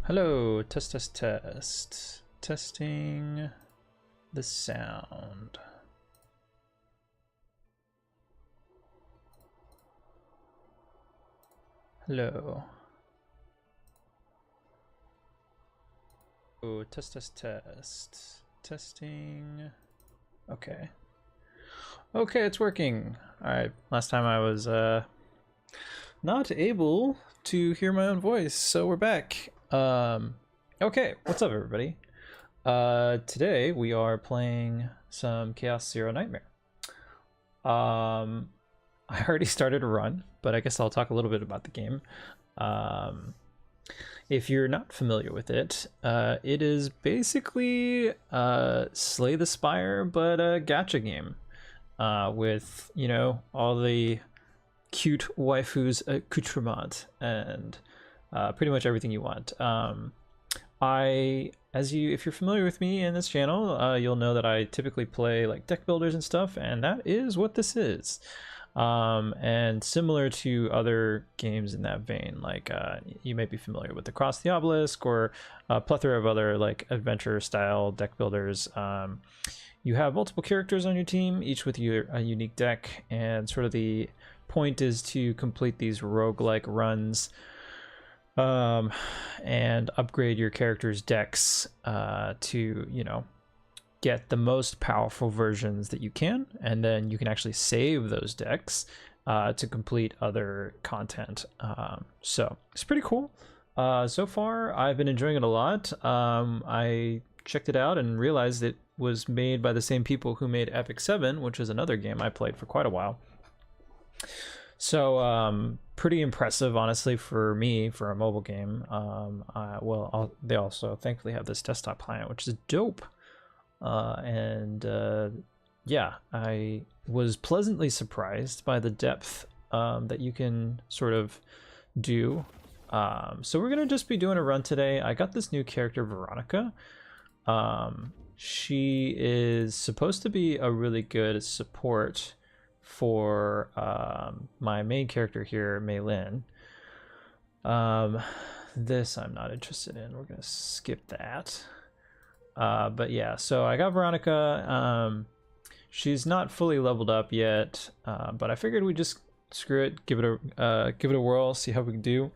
Hello, test, test, test. Testing the sound. Hello. Oh, test, test, test. Testing. Okay. Okay, it's working. Alright, last time I was not able to hear my own voice, so we're back. Okay, what's up everybody? Today we are playing some Chaos Zero Nightmare. I already started a run, but I guess I'll talk a little bit about the game. If you're not familiar with it, it is basically Slay the Spire, but a gacha game with, you know, all the cute waifus accoutrement and pretty much everything you want. If you're familiar with me in this channel, you'll know that I typically play like deck builders and stuff, and that is what this is. And similar to other games in that vein, like you may be familiar with Across the Obelisk or a plethora of other like adventure style deck builders. You have multiple characters on your team, each with a unique deck, and sort of the point is to complete these roguelike runs and upgrade your character's decks to, you know, get the most powerful versions that you can, and then you can actually save those decks to complete other content. So it's pretty cool. So far I've been enjoying it a lot. I checked it out and realized it was made by the same people who made Epic 7, which is another game I played for quite a while. So pretty impressive, honestly, for me, for a mobile game. They also thankfully have this desktop client, which is dope. Yeah, I was pleasantly surprised by the depth that you can sort of do. So we're gonna just be doing a run today. I got this new character, Veronica. She is supposed to be a really good support for my main character here, Maylin. This I'm not interested in. We're gonna skip that. But yeah, so I got Veronica. She's not fully leveled up yet, but I figured we'd just screw it, give it a whirl, see how we can do,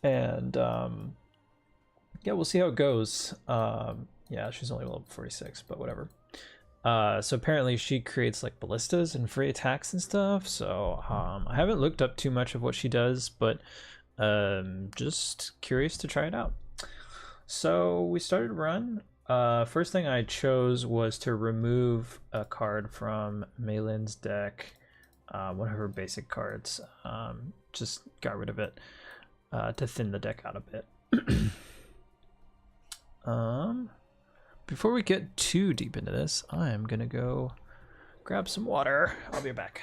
and yeah, we'll see how it goes. Yeah, she's only level 46, but whatever. So apparently she creates like ballistas and free attacks and stuff, so I haven't looked up too much of what she does, but just curious to try it out. So we started run. First thing I chose was to remove a card from Maylin's deck, one of her basic cards. Just got rid of it to thin the deck out a bit. Before we get too deep into this, I'm gonna go grab some water. I'll be back.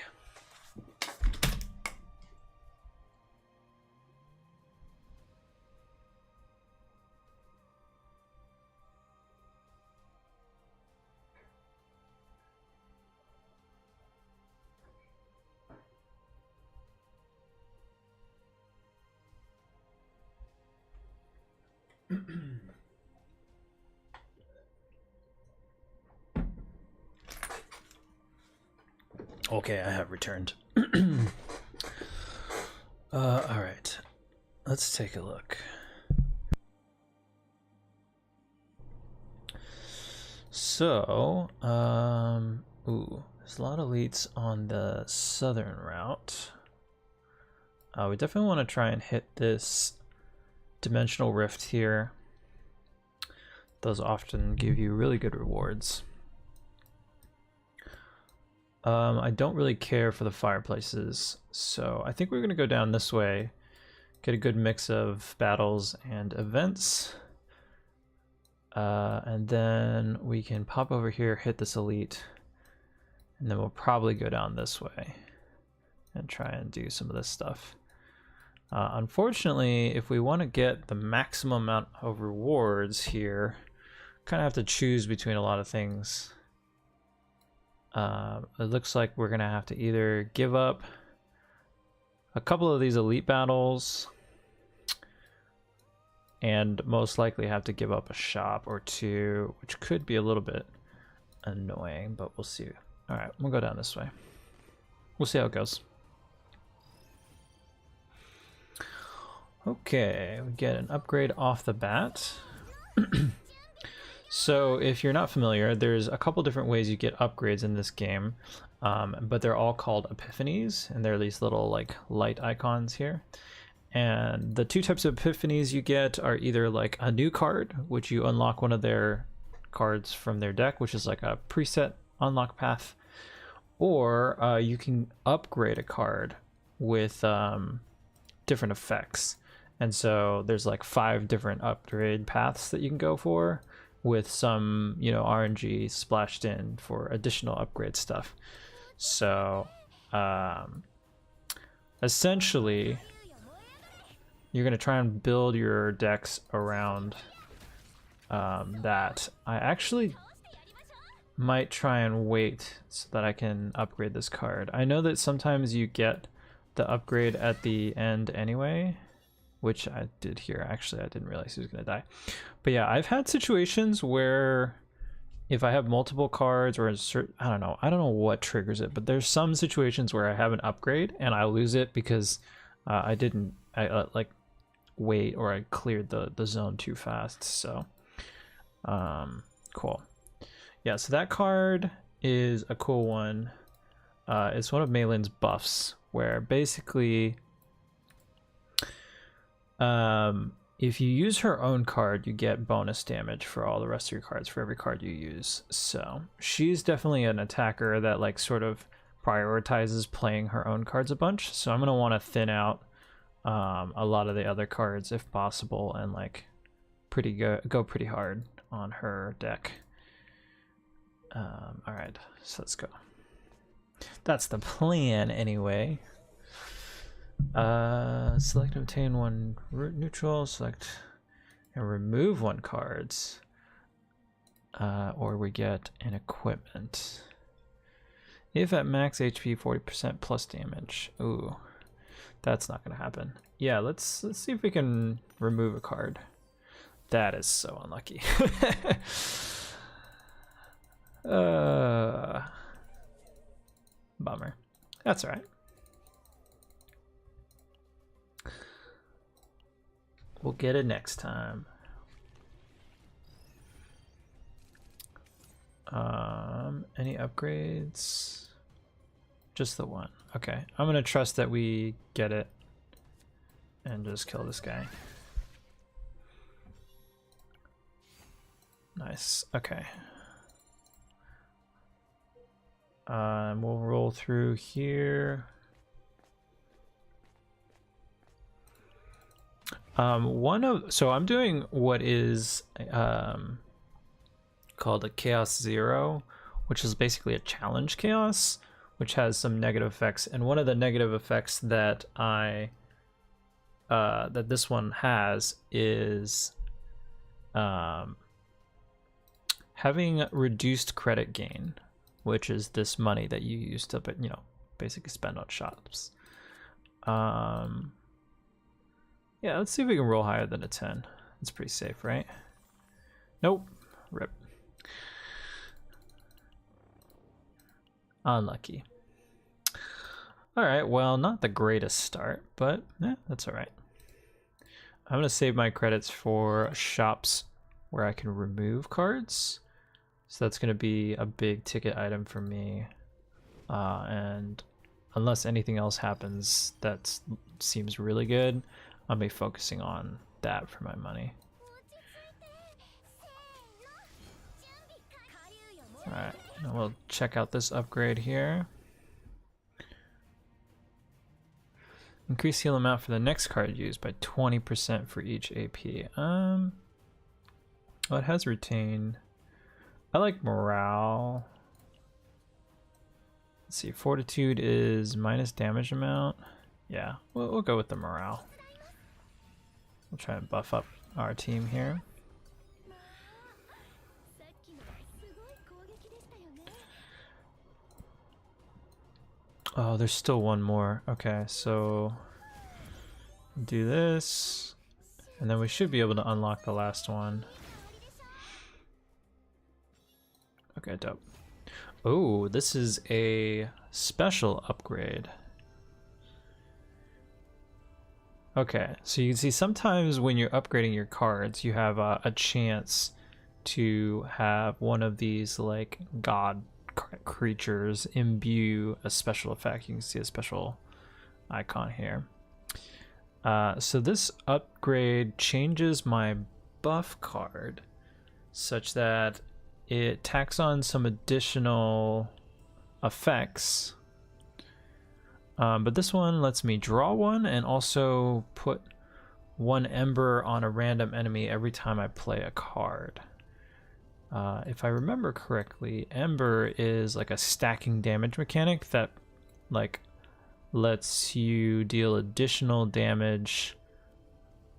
Okay, I have returned. All right, let's take a look. So, ooh, there's a lot of elites on the southern route. We definitely want to try and hit this dimensional rift here. Those often give you really good rewards. I don't really care for the fireplaces, so I think we're going to go down this way, get a good mix of battles and events, and then we can pop over here, hit this elite, and then we'll probably go down this way and try and do some of this stuff. Unfortunately, if we want to get the maximum amount of rewards here, kind of have to choose between a lot of things. It looks like we're gonna have to either give up a couple of these elite battles, and most likely have to give up a shop or two, which could be a little bit annoying, but we'll see. All right, we'll go down this way. We'll see how it goes. Okay, we get an upgrade off the bat. So if you're not familiar, there's a couple different ways you get upgrades in this game, but they're all called epiphanies, and they're these little like light icons here. And the two types of epiphanies you get are either like a new card, which you unlock one of their cards from their deck, which is like a preset unlock path, or you can upgrade a card with different effects. And so there's like 5 different upgrade paths that you can go for, with some, you know, RNG splashed in for additional upgrade stuff. So essentially you're going to try and build your decks around that. I actually might try and wait so that I can upgrade this card. I know that sometimes you get the upgrade at the end anyway, which I did here. Actually, I didn't realize he was going to die. But yeah, I've had situations where if I have multiple cards or I don't know what triggers it, but there's some situations where I have an upgrade and I lose it because I didn't like wait, or I cleared the zone too fast. So cool. Yeah, so that card is a cool one. It's one of Malin's buffs, where basically if you use her own card, you get bonus damage for all the rest of your cards for every card you use. So she's definitely an attacker that like sort of prioritizes playing her own cards a bunch. So I'm gonna want to thin out a lot of the other cards if possible, and like go pretty hard on her deck. All right, so let's go. That's the plan anyway. Select and obtain 1 root neutral, select and remove 1 cards, or we get an equipment. If at max HP 40% plus damage. Ooh, that's not gonna happen. Yeah, let's see if we can remove a card. That is so unlucky. Bummer. That's all right. We'll get it next time. Any upgrades? Just the one. Okay, I'm gonna trust that we get it and just kill this guy. Nice. Okay. We'll roll through here. So I'm doing what is called a Chaos Zero, which is basically a challenge chaos, which has some negative effects. And one of the negative effects that that this one has is having reduced credit gain, which is this money that you use to, you know, basically spend on shops. Yeah, let's see if we can roll higher than a 10. It's pretty safe, right? Nope. Rip. Unlucky. Alright, well, not the greatest start, but that's alright. I'm going to save my credits for shops where I can remove cards. So that's going to be a big ticket item for me. And unless anything else happens that seems really good, I'll be focusing on that for my money. Alright, and we'll check out this upgrade here. Increase heal amount for the next card used by 20% for each AP. Well, it has retain. I like morale. Let's see, fortitude is minus damage amount. Yeah, we'll go with the morale. We'll try and buff up our team here. Oh, there's still one more. Okay, so do this. And then we should be able to unlock the last one. Okay, dope. Oh, this is a special upgrade. Okay, so you can see sometimes when you're upgrading your cards, you have a chance to have one of these like god creatures imbue a special effect. You can see a special icon here. So this upgrade changes my buff card such that it tacks on some additional effects. But this one lets me draw one and also put one ember on a random enemy every time I play a card. If I remember correctly, ember is like a stacking damage mechanic that like lets you deal additional damage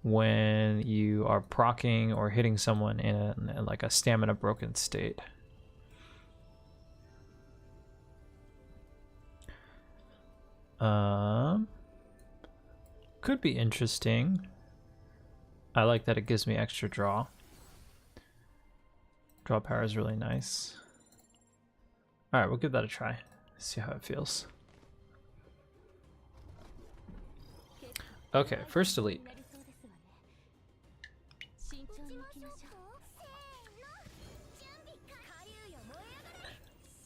when you are proccing or hitting someone in like a stamina broken state. Could be interesting. I like that it gives me extra draw. Draw power is really nice. All right, we'll give that a try. See how it feels. Okay, first elite.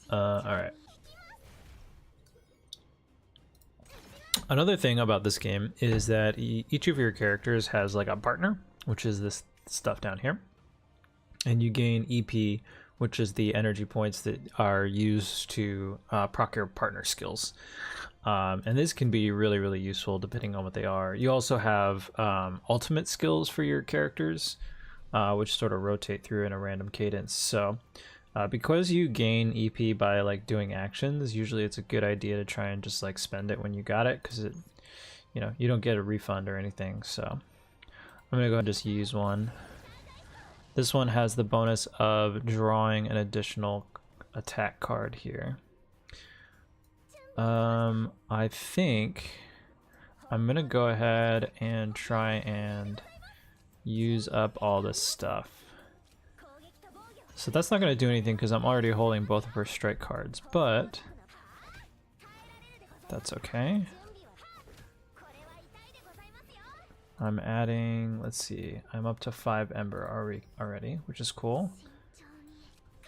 All right. Another thing about this game is that each of your characters has like a partner, which is this stuff down here. And you gain EP, which is the energy points that are used to proc your partner skills. And this can be really, really useful depending on what they are. You also have ultimate skills for your characters, which sort of rotate through in a random cadence. So because you gain EP by like doing actions, usually it's a good idea to try and just like spend it when you got it, because it, you know, you don't get a refund or anything. So I'm gonna go ahead and just use one. This one has the bonus of drawing an additional attack card here. I think I'm gonna go ahead and try and use up all this stuff. So that's not gonna do anything because I'm already holding both of her strike cards, but that's okay. I'm adding, let's see, I'm up to 5 Ember already, which is cool.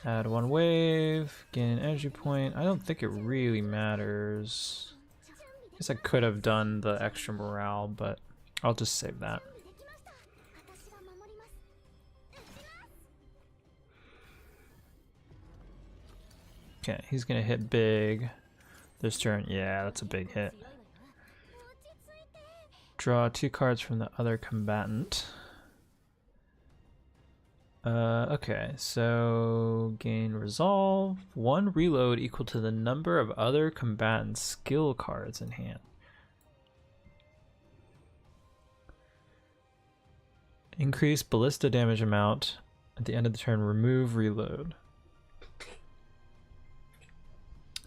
Add 1 wave, gain an energy point. I don't think it really matters. I guess I could have done the extra morale, but I'll just save that. Okay, he's gonna hit big this turn. Yeah, that's a big hit. Draw 2 cards from the other combatant. Okay, so gain resolve. 1 reload equal to the number of other combatant skill cards in hand. Increase ballista damage amount at the end of the turn. Remove reload.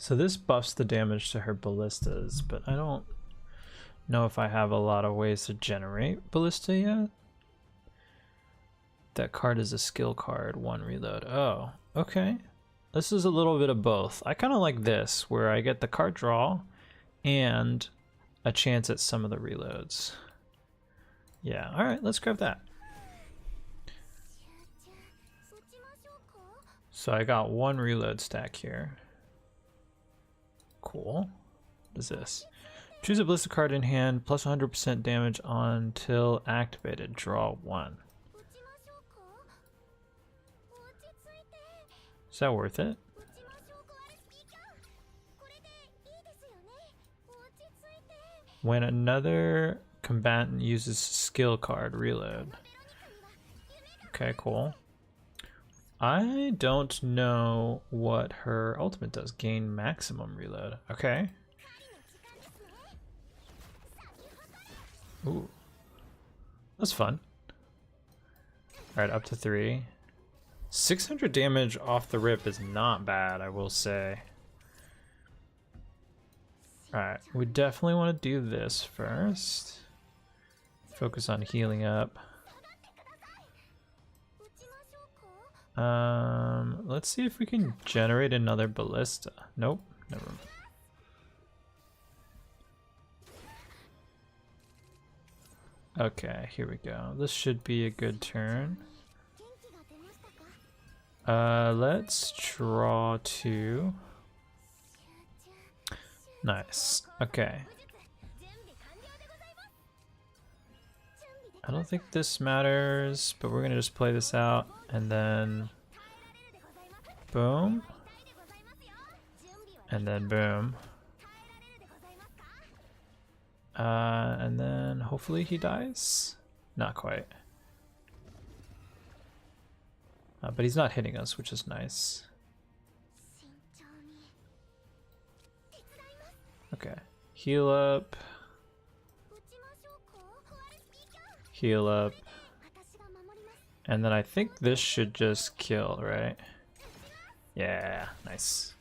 So this buffs the damage to her ballistas, but I don't know if I have a lot of ways to generate ballista yet. That card is a skill card, 1 reload. Oh, okay. This is a little bit of both. I kind of like this, where I get the card draw and a chance at some of the reloads. Yeah, all right, let's grab that. So I got 1 reload stack here. Cool. What is this? Choose a ballista card in hand, plus 100% damage until activated. Draw 1. Is that worth it? When another combatant uses skill card, reload. Okay, cool. I don't know what her ultimate does. Gain maximum reload. Okay. Ooh. That's fun. Alright, up to 3. 600 damage off the rip is not bad, I will say. Alright, we definitely want to do this first. Focus on healing up. Let's see if we can generate another ballista. Nope, never mind. Okay, here we go. This should be a good turn. Let's draw 2. Nice. Okay. I don't think this matters, but we're gonna just play this out and then boom. And then boom. And then hopefully he dies? Not quite. But he's not hitting us, which is nice. Okay, heal up. Heal up. And then I think this should just kill, right? Yeah, nice.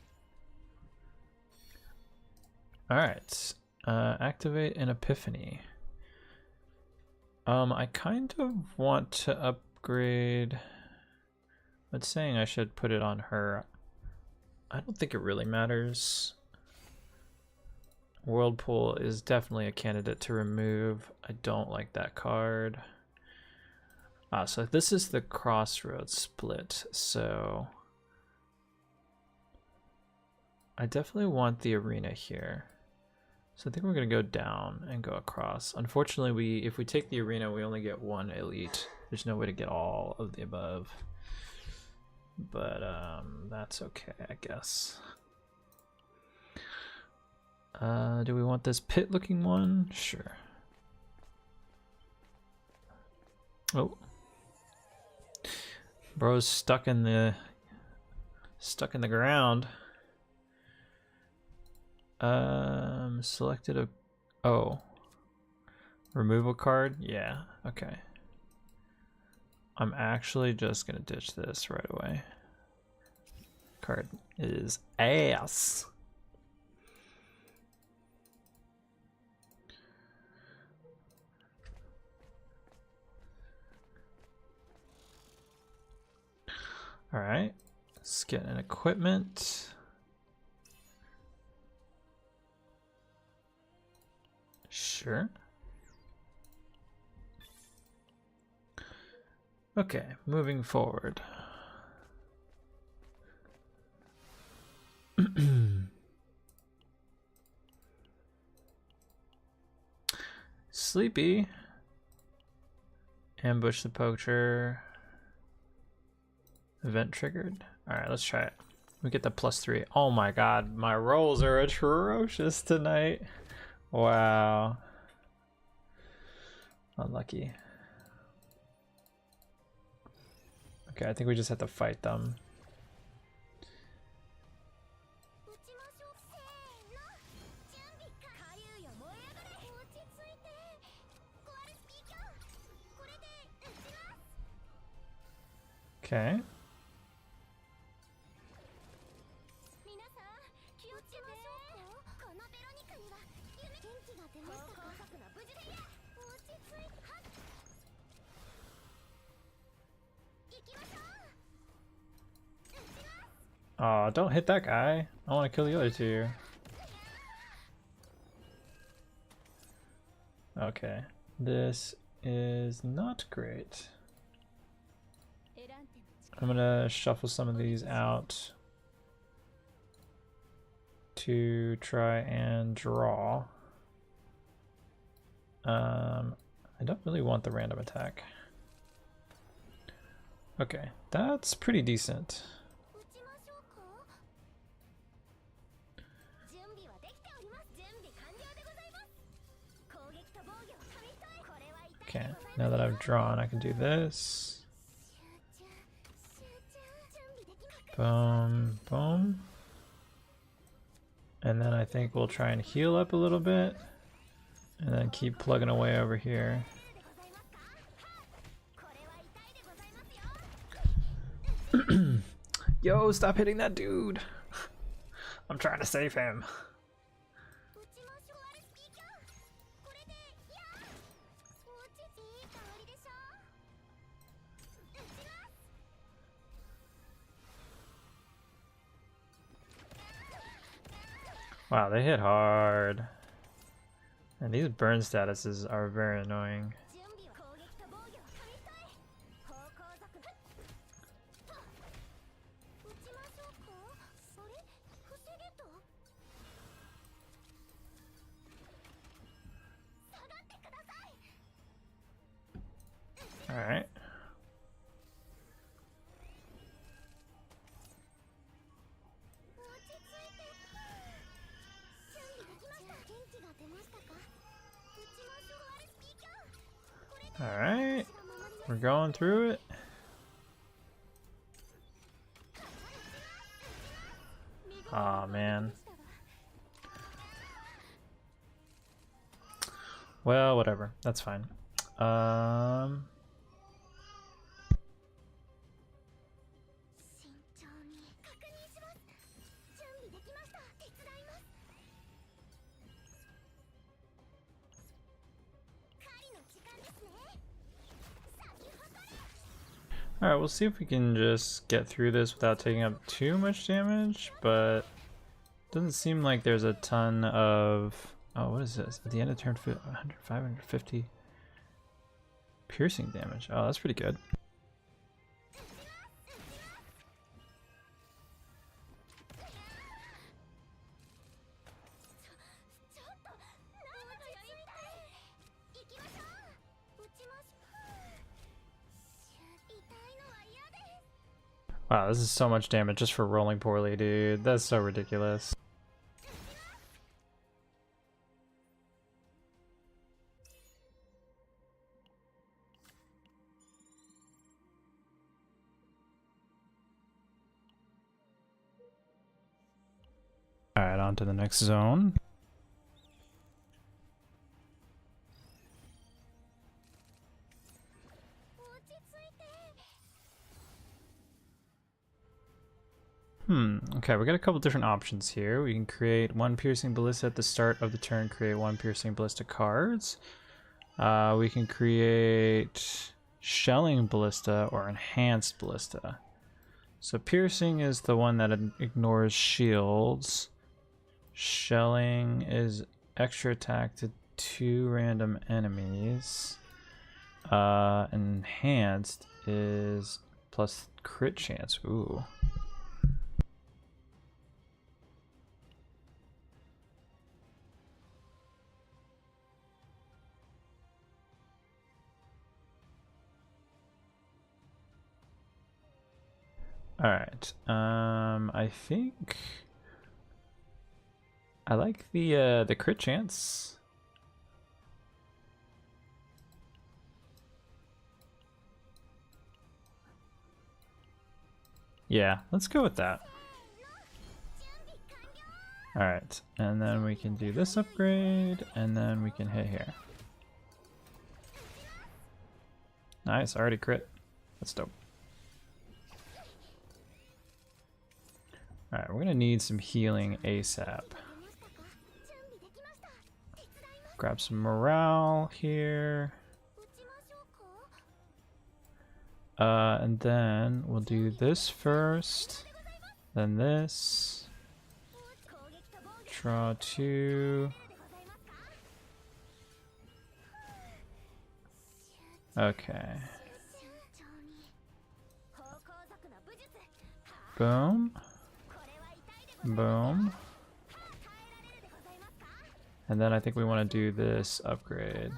Alright. Activate an epiphany. I kind of want to upgrade. But saying I should put it on her, I don't think it really matters. Whirlpool is definitely a candidate to remove. I don't like that card. So this is the Crossroads split, so I definitely want the arena here. So I think we're gonna go down and go across. Unfortunately, if we take the arena, we only get 1 elite. There's no way to get all of the above. But that's okay, I guess. Do we want this pit looking one? Sure. Oh. Bro's stuck in the ground. Selected a removal card? Yeah, okay. I'm actually just gonna ditch this right away. Card is ass. All right, let's get an equipment. Sure. Okay, moving forward. Sleepy. Ambush the poacher. Event triggered. Alright, let's try it. We get the +3. Oh my god, my rolls are atrocious tonight. Wow. Unlucky. Okay, I think we just have to fight them. Okay. Oh, don't hit that guy. I want to kill the other 2. Okay. This is not great. I'm gonna shuffle some of these out to try and draw. I don't really want the random attack. Okay, that's pretty decent. Okay, now that I've drawn, I can do this. Boom, boom. And then I think we'll try and heal up a little bit. And then keep plugging away over here. Yo, stop hitting that dude. I'm trying to save him. Wow, they hit hard. And these burn statuses are very annoying. Alright. Alright. We're going through it. Aw, man. Well, whatever. That's fine. Alright, we'll see if we can just get through this without taking up too much damage, but doesn't seem like there's a ton of... Oh, what is this? At the end of turn 550 piercing damage. Oh, that's pretty good. Wow, this is so much damage just for rolling poorly, dude. That's so ridiculous. Alright, on to the next zone. Okay, we got a couple different options here. We can create one piercing ballista at the start of the turn, create one piercing ballista cards. We can create shelling ballista or enhanced ballista. So piercing is the one that ignores shields. Shelling is extra attack to 2 random enemies. Enhanced is plus crit chance. Ooh. All right. I think I like the crit chance. Yeah, let's go with that. All right, and then we can do this upgrade, and then we can hit here. Nice, already crit. That's dope. Alright, we're gonna need some healing ASAP. Grab some morale here. And then we'll do this first, then this. Draw 2. Okay. Boom. Boom. And then I think we want to do this upgrade.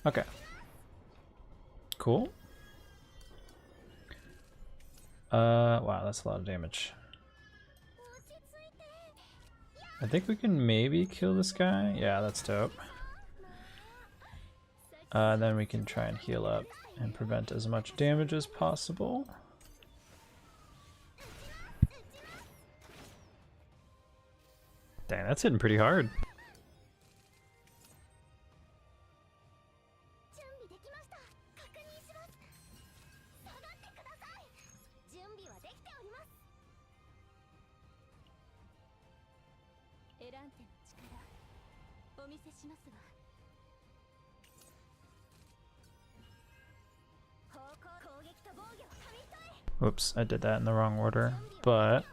Okay. Cool. Wow, that's a lot of damage. I think we can maybe kill this guy. Yeah, that's dope. Then we can try and heal up and prevent as much damage as possible. Dang, that's hitting pretty hard. Oops, I did that in the wrong order, but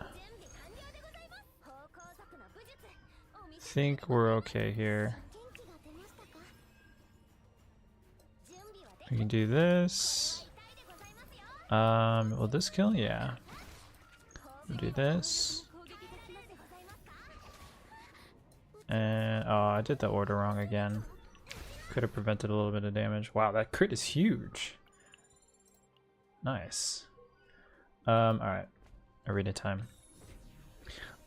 I think we're okay here. We can do this. Will this kill? Yeah. We'll do this. And oh, I did the order wrong again. Could have prevented a little bit of damage. Wow, that crit is huge. Nice. Alright. Arena time.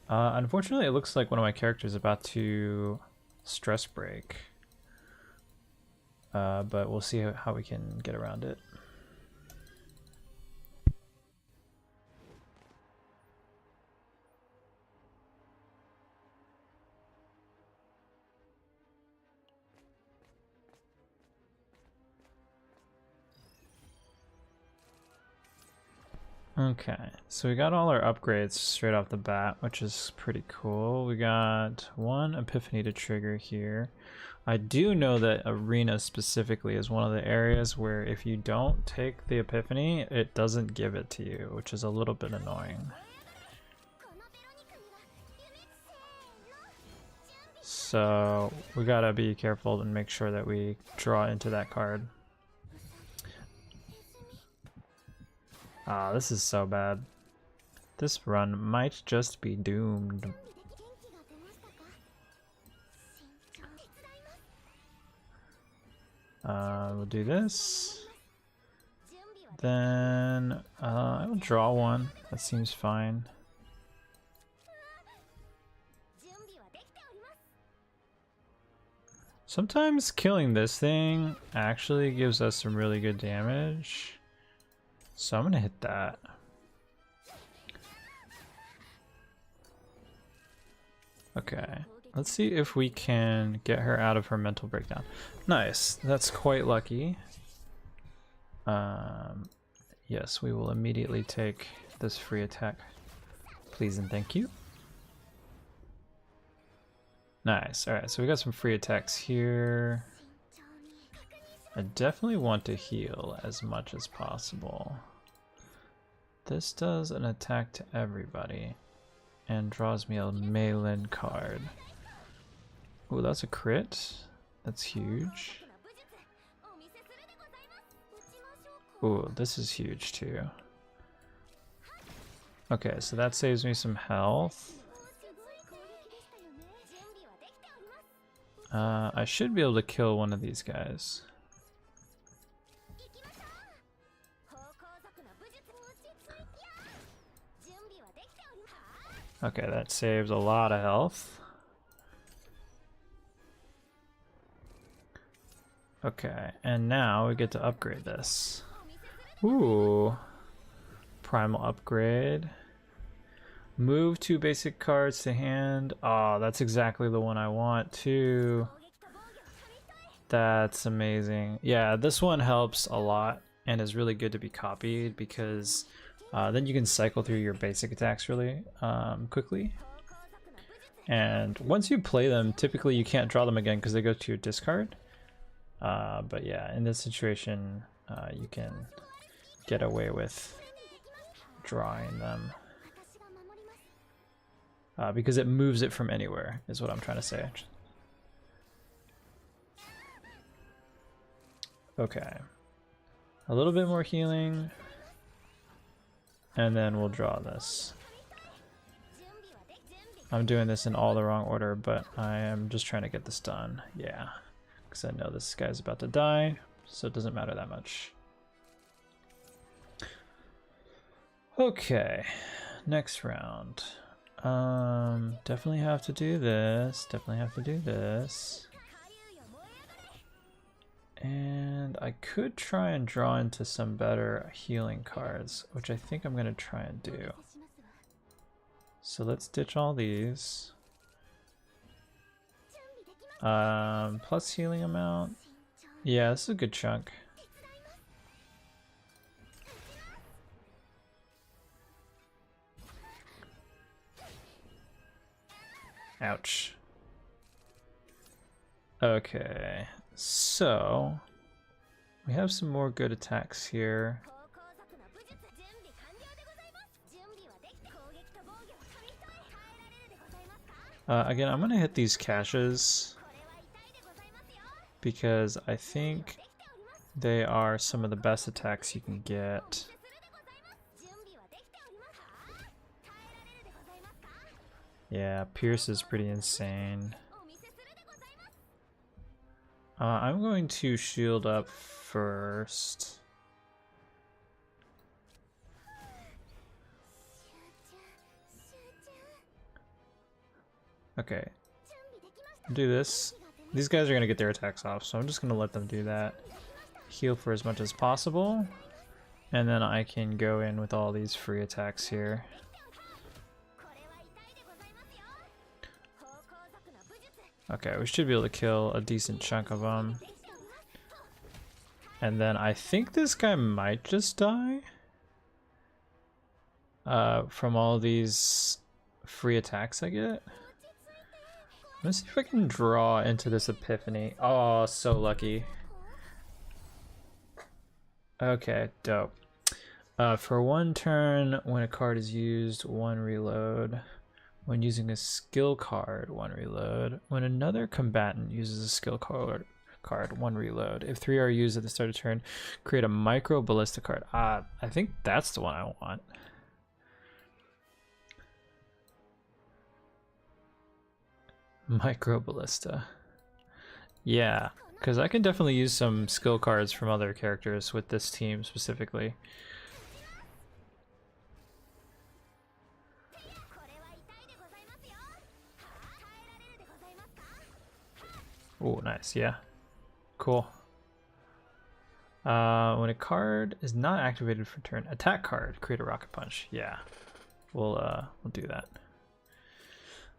Unfortunately, it looks like one of my characters is about to stress break. But we'll see how we can get around it. Okay, so we got all our upgrades straight off the bat, which is pretty cool. We got one epiphany to trigger here. I do know that arena specifically is one of the areas where if you don't take the epiphany, it doesn't give it to you, which is a little bit annoying. So we gotta be careful and make sure that we draw into that card. Ah, this is so bad. This run might just be doomed. We'll do this. Then I will draw one. That seems fine. Sometimes killing this thing actually gives us some really good damage. So I'm gonna hit that. Okay, let's see if we can get her out of her mental breakdown. Nice, that's quite lucky. Yes, we will immediately take this free attack. Please and thank you. Nice, alright, so we got some free attacks here. I definitely want to heal as much as possible. This does an attack to everybody and draws me a Malin card. Oh, that's a crit. That's huge. Oh, this is huge too. Okay, so that saves me some health. I should be able to kill one of these guys. Okay, that saves a lot of health. Okay, and now we get to upgrade this. Ooh. Primal upgrade. Move 2 basic cards to hand. Oh, that's exactly the one I want too. That's amazing. Yeah, this one helps a lot and is really good to be copied because then you can cycle through your basic attacks really quickly. And once you play them, typically you can't draw them again because they go to your discard. But yeah, in this situation, you can get away with drawing them. Because it moves it from anywhere, is what I'm trying to say. Okay. A little bit more healing. And then we'll draw this. I'm doing this in all the wrong order, but I am just trying to get this done. Yeah. Because I know this guy's about to die, so it doesn't matter that much. Okay. Next round. Definitely have to do this. Definitely have to do this. And I could try and draw into some better healing cards, which I think I'm gonna try and do. So let's ditch all these. Plus healing amount. Yeah, this is a good chunk. Ouch. Okay, so we have some more good attacks here. Again, I'm gonna hit these caches because I think they are some of the best attacks you can get. Yeah, Pierce is pretty insane. I'm going to shield up first. Okay, do this. These guys are gonna get their attacks off, so I'm just gonna let them do that. Heal for as much as possible, and then I can go in with all these free attacks here. Okay, we should be able to kill a decent chunk of them. And then I think this guy might just die from all these free attacks I get. Let's see if I can draw into this epiphany. Oh, so lucky. Okay, dope. For one turn, when a card is used, 1 reload. When using a skill card, 1 reload. When another combatant uses a skill card, 1 reload. If 3 are used at the start of turn, create a micro ballista card. I think that's the one I want. Micro ballista. Yeah, because I can definitely use some skill cards from other characters with this team specifically. Oh, nice. Yeah. Cool. When a card is not activated for turn, attack card, create a rocket punch. Yeah. We'll do that.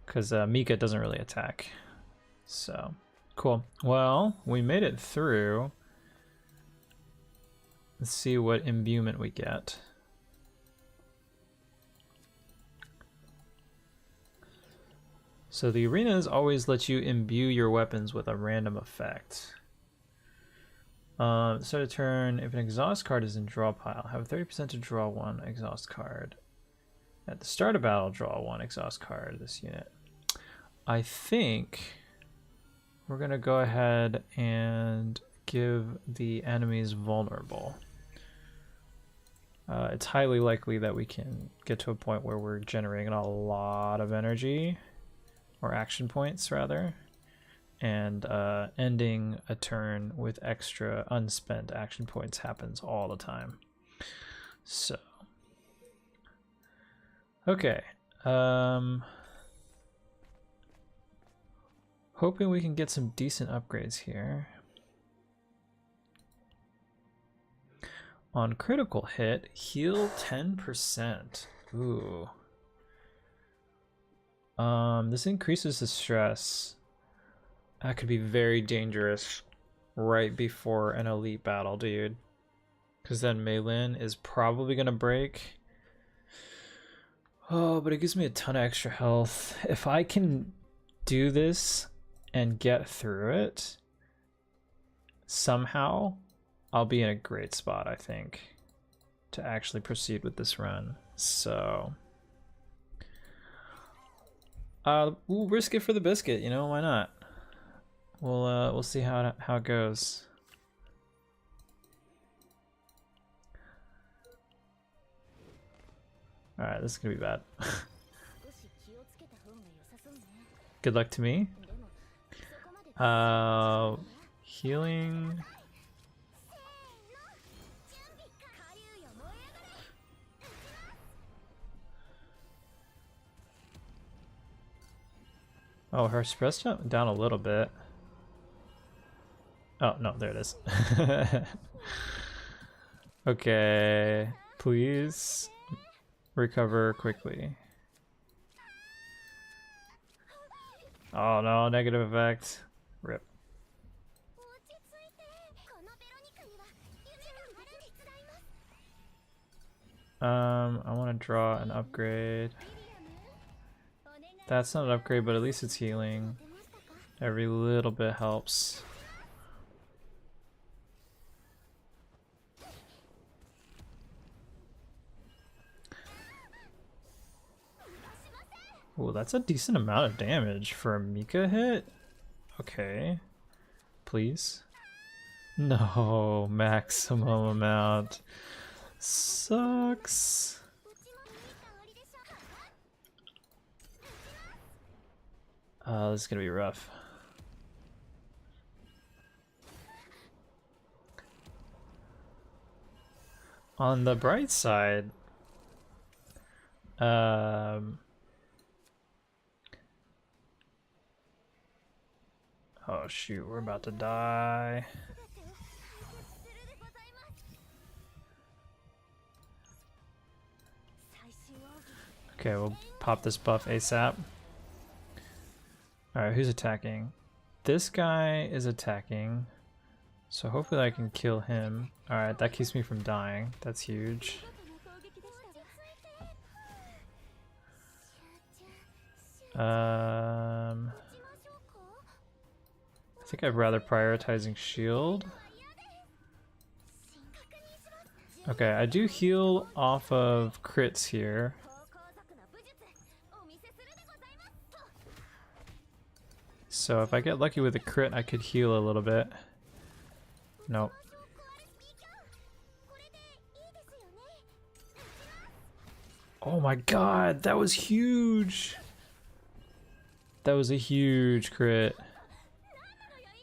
Because Mika doesn't really attack. So, cool. Well, we made it through. Let's see what imbuement we get. So the arenas always let you imbue your weapons with a random effect. Start a turn, if an exhaust card is in draw pile, have a 30% to draw 1 exhaust card. At the start of battle, draw 1 exhaust card, this unit. I think we're gonna go ahead and give the enemies vulnerable. It's highly likely that we can get to a point where we're generating a lot of energy, or action points rather, and ending a turn with extra unspent action points happens all the time. So, okay. Hoping we can get some decent upgrades here. On critical hit, heal 10%. Ooh. This increases the stress. That could be very dangerous right before an elite battle, dude. Because then Meilin is probably going to break. Oh, but it gives me a ton of extra health. If I can do this and get through it, somehow, I'll be in a great spot, I think, to actually proceed with this run. So, we'll risk it for the biscuit, you know, why not? We'll see how it goes. All right, this is gonna be bad. Good luck to me. Healing. Oh, her stress jumped down a little bit. Oh, no, there it is. Okay, please recover quickly. Oh no, negative effect. Rip. I want to draw an upgrade. That's not an upgrade, but at least it's healing. Every little bit helps. Oh, that's a decent amount of damage for a Mika hit. Okay. Please. No, maximum amount. Sucks. This is gonna be rough. On the bright side, oh shoot, we're about to die. Okay, we'll pop this buff ASAP. Alright, who's attacking? This guy is attacking. So hopefully I can kill him. Alright, that keeps me from dying. That's huge. I think I'd rather prioritizing shield. Okay, I do heal off of crits here. So if I get lucky with a crit, I could heal a little bit. Nope. Oh my god, that was huge! That was a huge crit.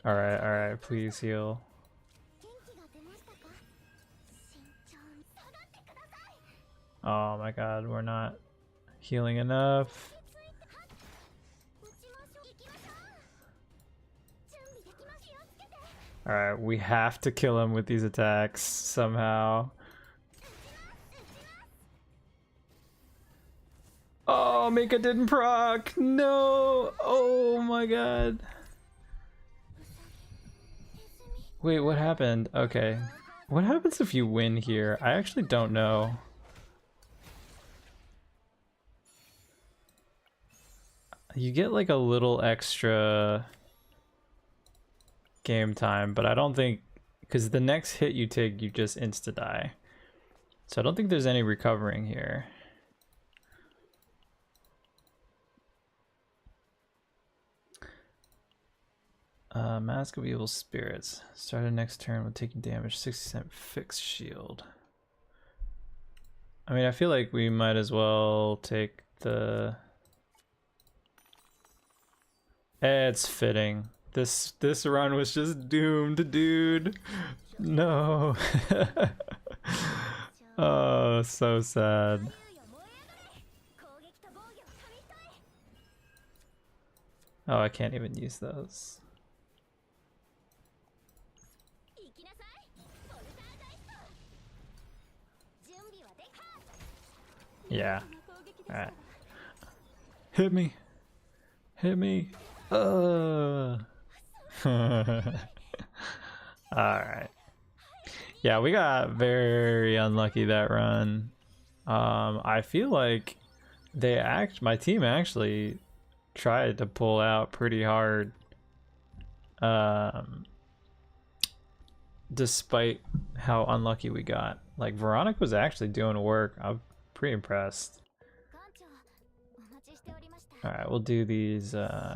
Alright, alright, please heal. Oh my god, we're not healing enough. Alright, we have to kill him with these attacks somehow. Oh, Mika didn't proc! No! Oh my god. Wait, what happened? Okay. What happens if you win here? I actually don't know. You get like a little extra game time, but I don't think, because the next hit you take, you just insta-die. So I don't think there's any recovering here. Mask of Evil Spirits. Started next turn with taking damage, 60% fixed shield. I mean, I feel like we might as well take the... It's fitting. This run was just doomed, dude. No. Oh, so sad. Oh, I can't even use those. Yeah. Alright. Hit me. Hit me. Alright. Yeah, we got very unlucky that run. I feel like my team actually tried to pull out pretty hard. Despite how unlucky we got. Like, Veronica was actually doing work. I'm pretty impressed. Alright, we'll do these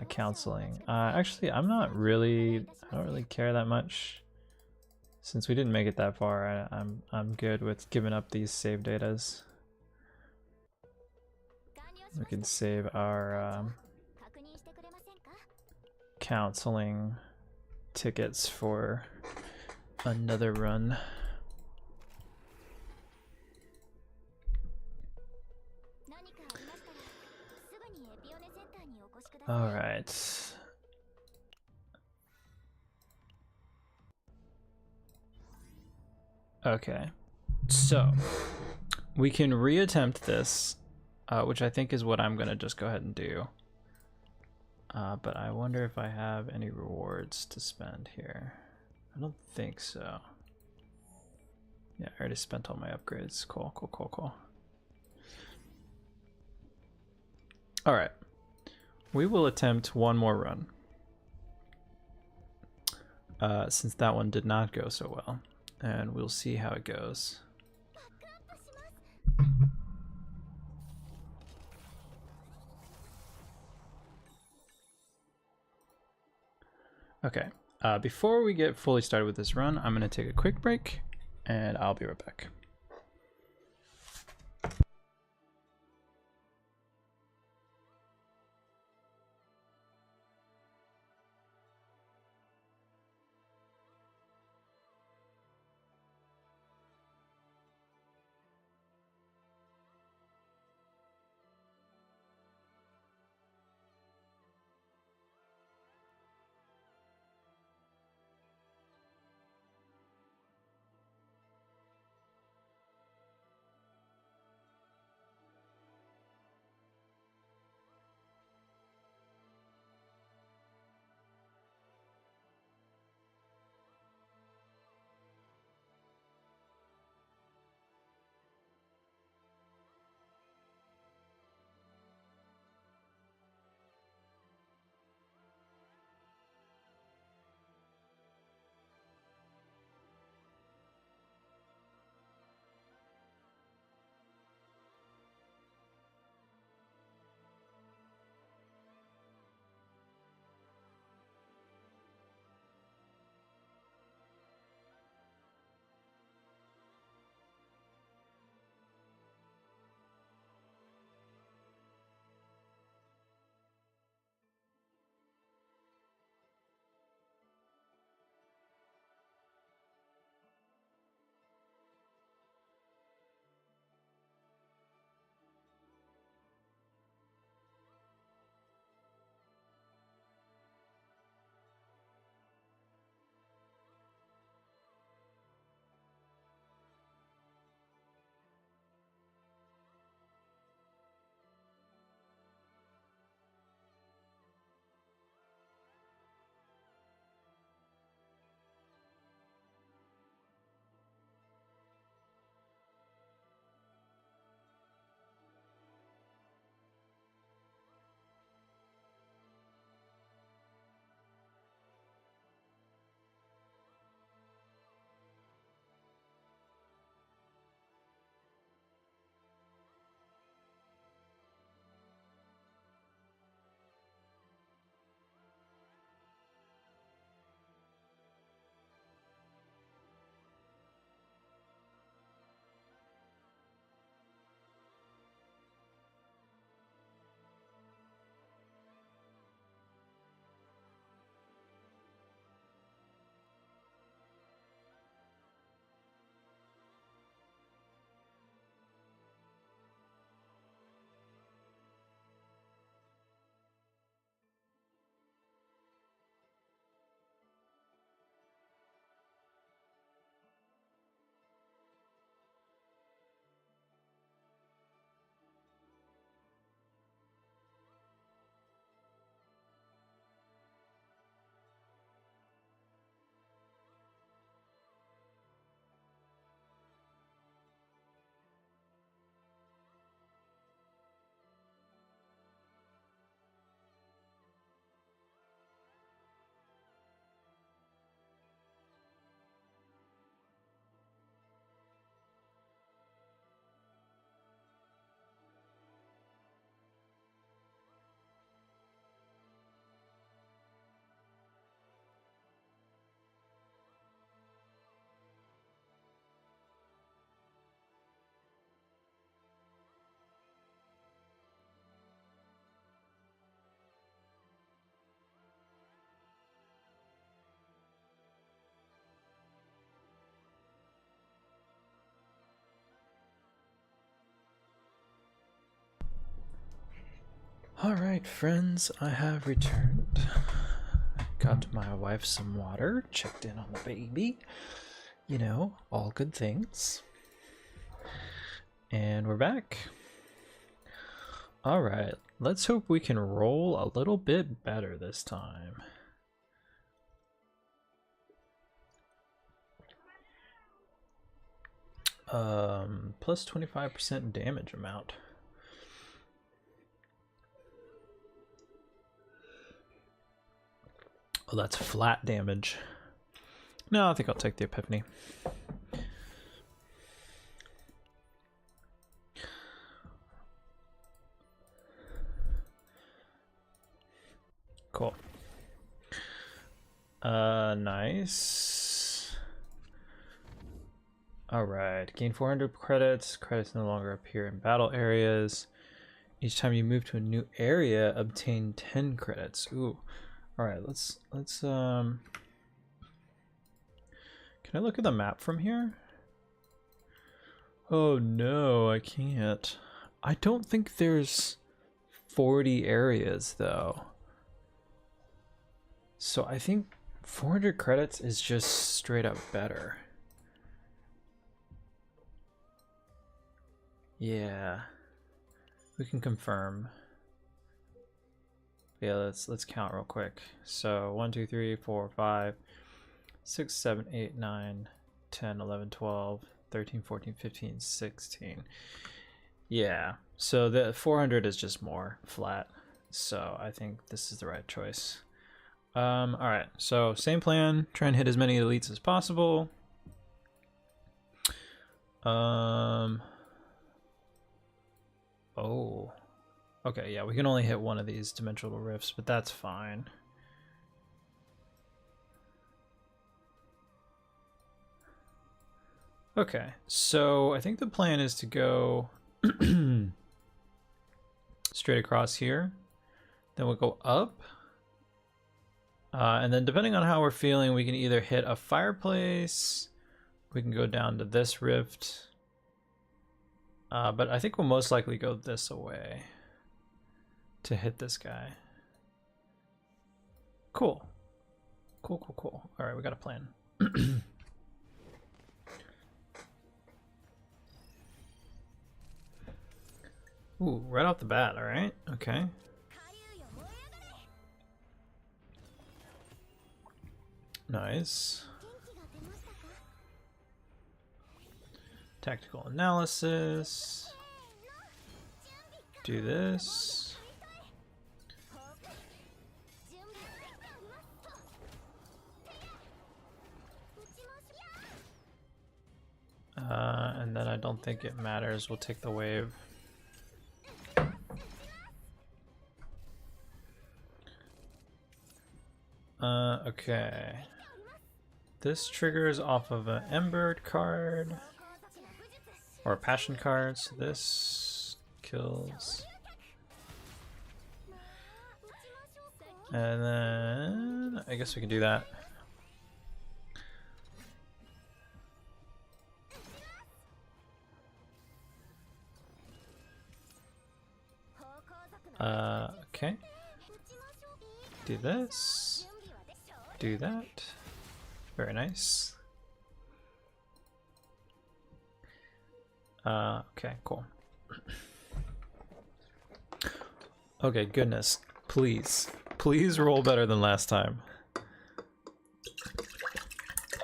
counseling. Actually, I don't really care that much. Since we didn't make it that far, I'm good with giving up these save datas. We can save our counseling tickets for another run. All right. Okay. So we can reattempt this, which I think is what I'm gonna just go ahead and do. But I wonder if I have any rewards to spend here. I don't think so. Yeah, I already spent all my upgrades. Cool, cool, cool, cool. All right. We will attempt one more run. Since that one did not go so well. And we'll see how it goes. Okay, before we get fully started with this run, I'm going to take a quick break, and I'll be right back. Alright, friends, I have returned. Got my wife some water, checked in on the baby. You know, all good things. And we're back. Alright, let's hope we can roll a little bit better this time. Plus 25% damage amount. Oh, that's flat damage. No, I think I'll take the Epiphany. Cool. Nice. Alright, gain 400 credits. Credits no longer appear in battle areas. Each time you move to a new area, obtain 10 credits. Ooh. Alright, let's can I look at the map from here? Oh no, I can't. I don't think there's 40 areas though. So I think 400 credits is just straight up better. Yeah. We can confirm. Yeah, let's count real quick. So 1, 2, 3, 4, 5, 6, 7, 8, 9, 10, 11, 12, 13, 14, 15, 16. Yeah, so the 400 is just more flat. So I think this is the right choice. All right, so same plan. Try and hit as many elites as possible. Oh. Okay, yeah, we can only hit one of these dimensional rifts, but that's fine. Okay, so I think the plan is to go straight across here. Then we'll go up. And then depending on how we're feeling, we can either hit a fireplace, we can go down to this rift. But I think we'll most likely go this way to hit this guy. Cool. Cool, cool, cool. All right, we got a plan. Ooh, right off the bat, all right, okay. Nice. Tactical analysis. Do this. And then I don't think it matters. We'll take the wave. Okay. This triggers off of an Embered card. Or a Passion card, so this kills. And then I guess we can do that. Okay. Do this. Do that. Very nice. Okay, cool. Okay, goodness. Please. Please roll better than last time.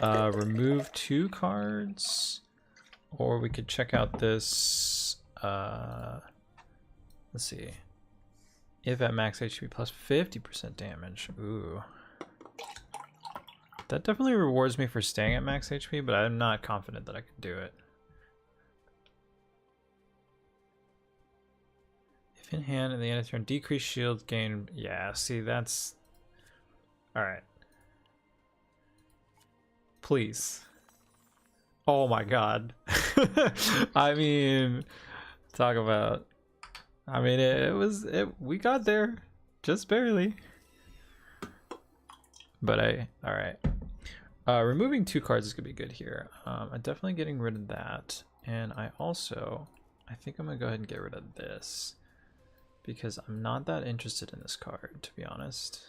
Remove 2 cards. Or we could check out this. Let's see. If at max HP plus 50% damage. Ooh. That definitely rewards me for staying at max HP, but I'm not confident that I can do it. If in hand in the end of turn, decrease shield gain. Yeah, see, that's... Alright. Please. Oh my god. I mean, talk about... I mean, we got there. Just barely. But alright. Removing 2 cards is gonna be good here. I'm definitely getting rid of that. And I think I'm gonna go ahead and get rid of this. Because I'm not that interested in this card, to be honest.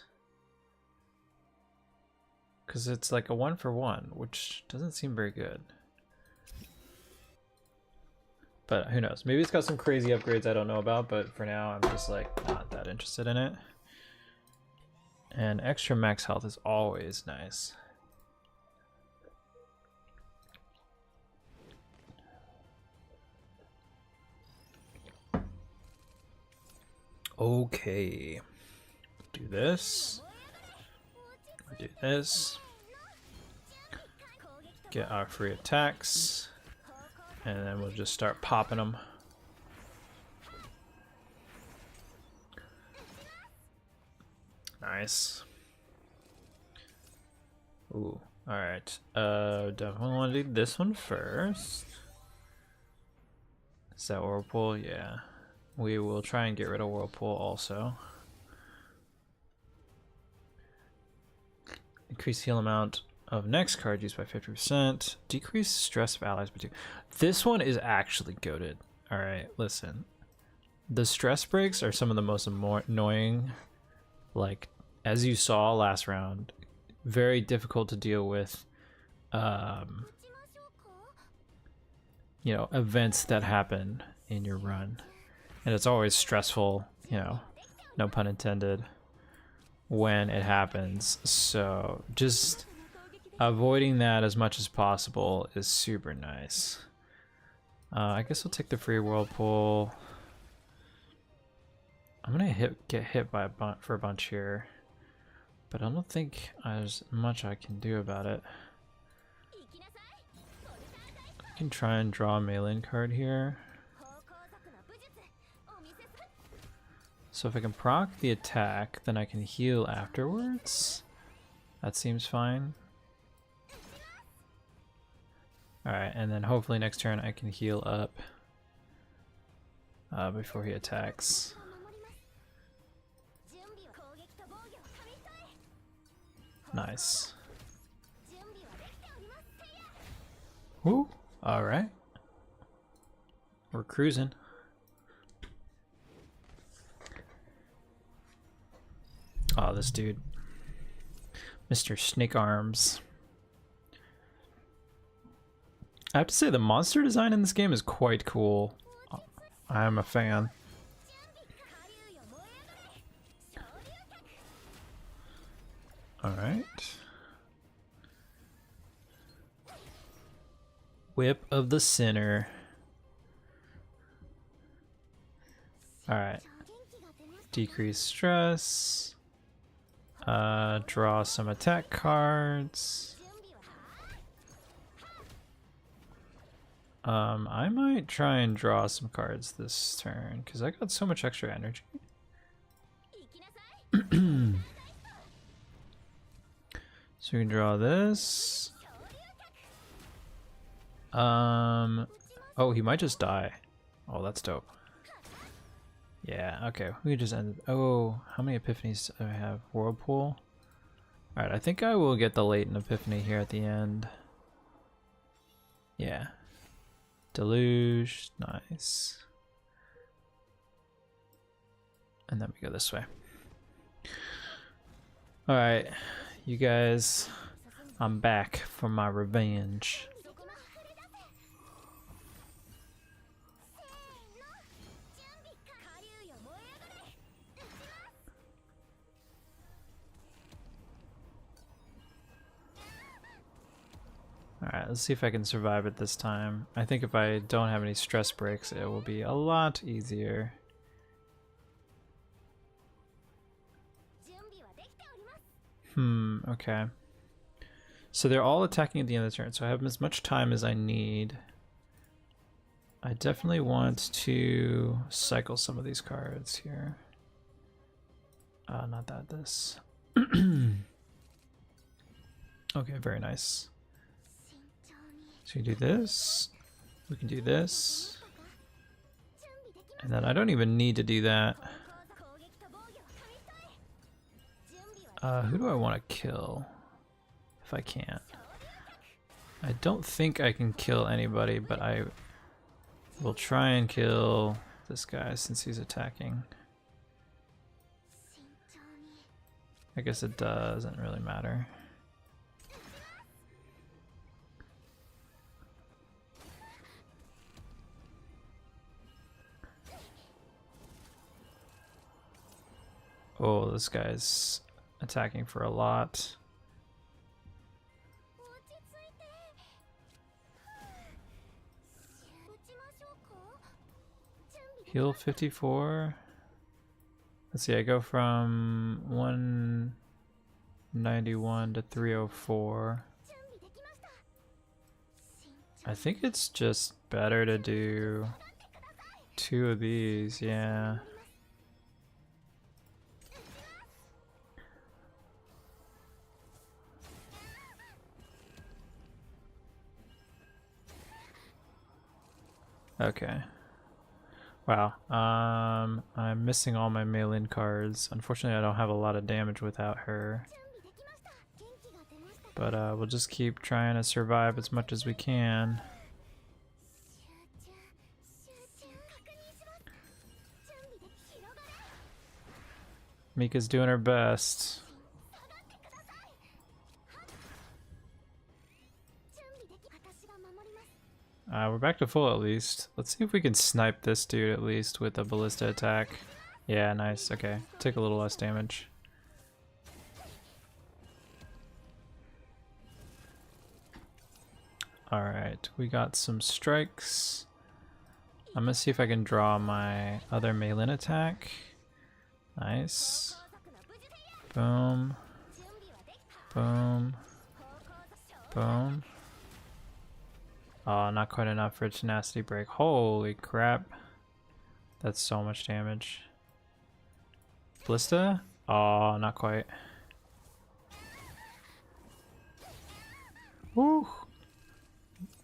Because it's like a 1-for-1, which doesn't seem very good. But who knows? Maybe it's got some crazy upgrades I don't know about, but for now I'm just like not that interested in it. And extra max health is always nice. Okay. Do this. Do this. Get our free attacks. And then we'll just start popping them. Nice. Ooh, alright. Definitely want to do this one first. Is that Whirlpool? Yeah. We will try and get rid of Whirlpool also. Increase heal amount of next card used by 50%. Decrease stress of allies by 2. This one is actually goated. Alright, listen. The stress breaks are some of the most annoying. Like, as you saw last round, very difficult to deal with. You know, events that happen in your run. And it's always stressful, you know, no pun intended, when it happens. So just avoiding that as much as possible is super nice. I guess I'll take the free Whirlpool. I'm gonna get hit by for a bunch here, but I don't think there's much I can do about it. I can try and draw a melee card here. So if I can proc the attack, then I can heal afterwards. That seems fine. Alright, and then hopefully next turn I can heal up before he attacks. Nice. Woo! Alright. We're cruising. Oh, this dude. Mr. Snake Arms. I have to say the monster design in this game is quite cool. I am a fan. Alright. Whip of the Sinner. Alright. Decrease stress. Draw some attack cards. I might try and draw some cards this turn because I got so much extra energy. So we can draw this. Oh, he might just die. Oh, that's dope. Yeah, okay. We just ended. Oh, how many epiphanies do I have? Whirlpool? Alright, I think I will get the latent epiphany here at the end. Yeah. Deluge. Nice. And then we go this way. Alright, you guys. I'm back for my revenge. Alright, let's see if I can survive it this time. I think if I don't have any stress breaks, it will be a lot easier. Okay. So they're all attacking at the end of the turn, so I have as much time as I need. I definitely want to cycle some of these cards here. Not that, this. Okay, very nice. So we do this, we can do this, and then I don't even need to do that. Who do I want to kill, if I can? I don't think I can kill anybody, but I will try and kill this guy since he's attacking. I guess it doesn't really matter. Oh, this guy's attacking for a lot. Heal 54. Let's see, I go from 191 to 304. I think it's just better to do 2 of these, yeah. Okay. Wow. I'm missing all my mail-in cards. Unfortunately, I don't have a lot of damage without her. But we'll just keep trying to survive as much as we can. Mika's doing her best. We're back to full at least. Let's see if we can snipe this dude at least with a ballista attack. Yeah, nice. Okay, take a little less damage. Alright, we got some strikes. I'm gonna see if I can draw my other melee attack. Nice. Boom. Boom. Boom. Oh, not quite enough for a tenacity break. Holy crap. That's so much damage. Ballista? Oh, not quite. Woo!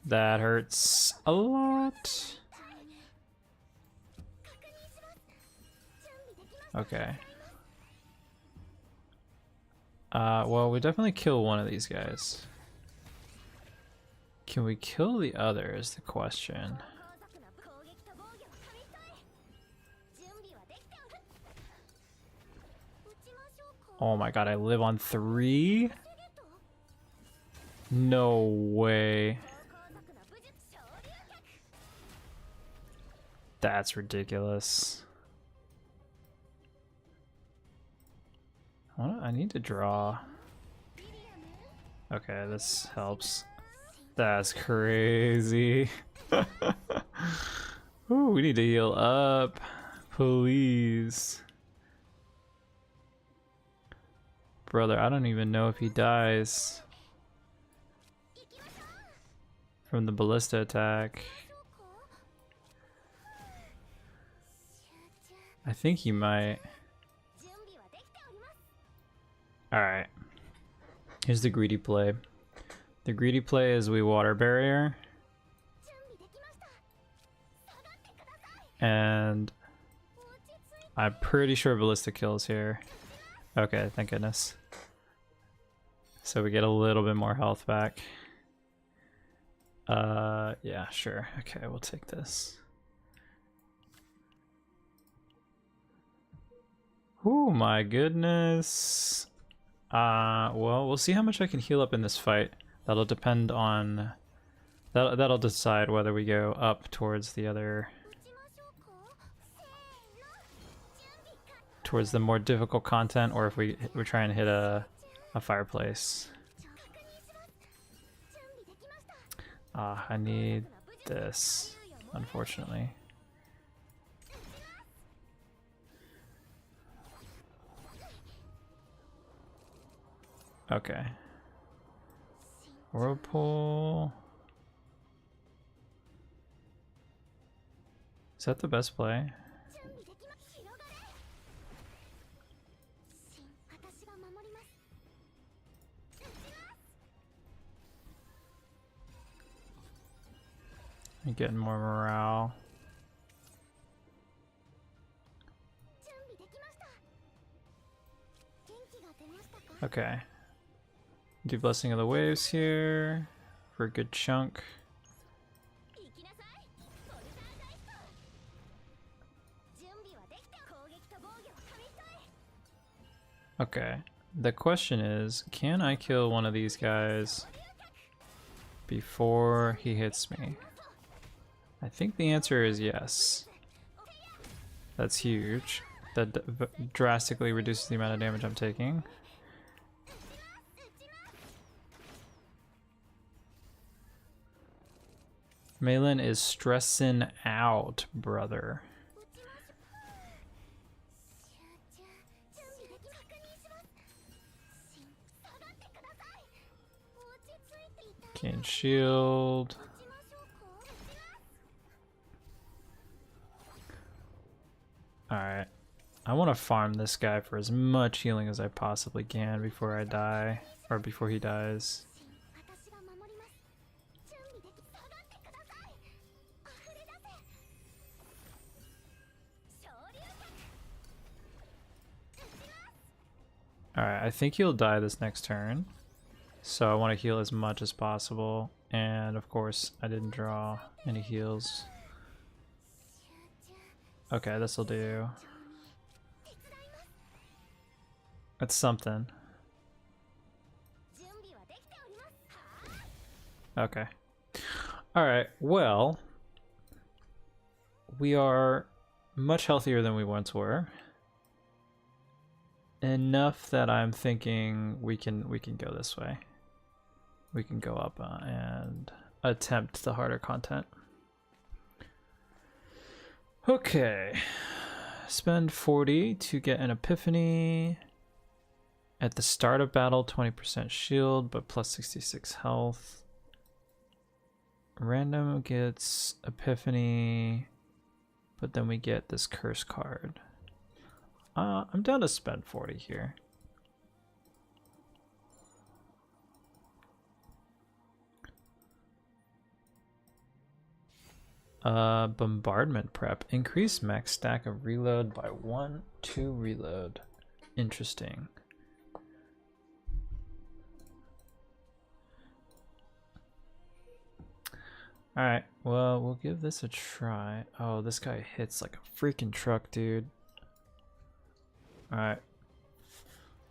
That hurts a lot. Okay. Well, we definitely kill one of these guys. Can we kill the other is the question. Oh my god, I live on 3? No way. That's ridiculous. I need to draw. Okay, this helps. That's crazy. Ooh, we need to heal up. Please. Brother, I don't even know if he dies from the ballista attack. I think he might. Alright. Here's the greedy play. The greedy play is we water barrier. And I'm pretty sure ballista kills here. Okay, thank goodness. So we get a little bit more health back. Yeah, sure. Okay, we'll take this. Oh my goodness. Well, we'll see how much I can heal up in this fight. That'll depend on... That'll decide whether we go up towards the other... towards the more difficult content, or if we're trying to hit a fireplace. I need this, unfortunately. Okay. Whirlpool. Is that the best play? I'm getting more morale. Okay. Do Blessing of the Waves here for a good chunk. Okay. The question is, can I kill one of these guys before he hits me? I think the answer is yes. That's huge. That drastically reduces the amount of damage I'm taking. Malin is stressing out, brother. Can't shield. Alright. I want to farm this guy for as much healing as I possibly can before I die, or before he dies. Alright, I think he'll die this next turn. So I want to heal as much as possible. And of course, I didn't draw any heals. Okay, this'll do. That's something. Okay. Alright, well, we are much healthier than we once were. Enough that I'm thinking we can go this way. We can go up and attempt the harder content. Okay. Spend 40 to get an epiphany. At the start of battle, 20% shield, but plus 66 health. Random gets epiphany, but then we get this curse card. I'm down to spend 40 here. Bombardment prep. Increase max stack of reload by 1 to reload. Interesting. Alright, well, we'll give this a try. Oh, this guy hits like a freaking truck, dude. Alright.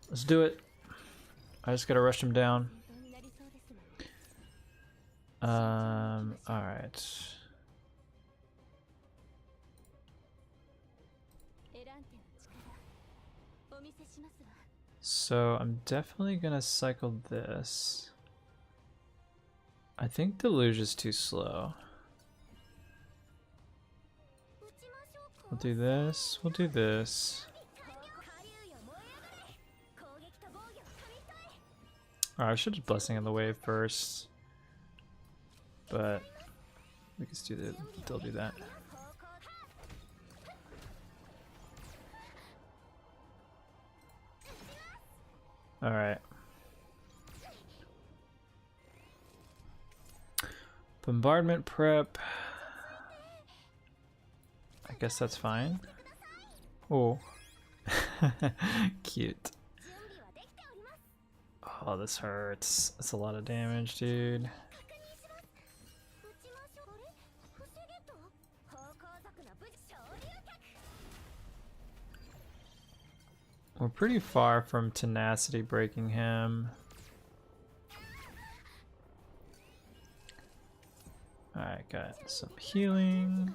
Let's do it. I just gotta rush him down. Alright. So I'm definitely gonna cycle this. I think Deluge is too slow. We'll do this, we'll do this. Alright, I should have Blessing on the Wave first. But we can still do that. Alright. Bombardment prep. I guess that's fine. Oh. Cute. Oh, this hurts. That's a lot of damage, dude. We're pretty far from tenacity breaking him. Alright, got some healing.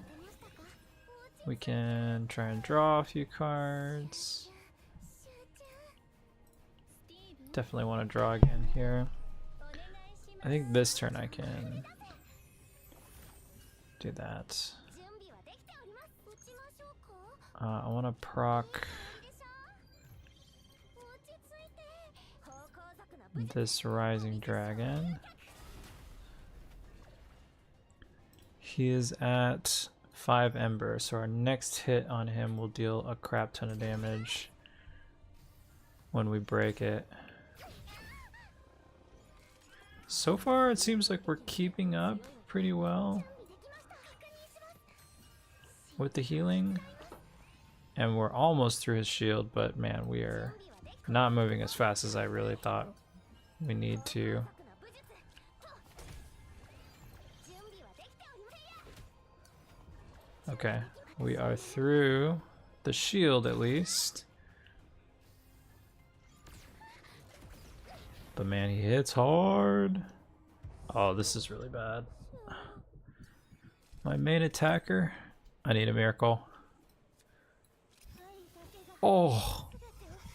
We can try and draw a few cards. Definitely want to draw again here. I think this turn I can do that. I want to proc this Rising Dragon. He is at 5 Ember, so our next hit on him will deal a crap ton of damage when we break it. So far, it seems like we're keeping up pretty well with the healing. And we're almost through his shield, but man, we are not moving as fast as I really thought we need to. Okay, we are through the shield at least. But man, he hits hard. Oh, this is really bad. My main attacker, I need a miracle. Oh,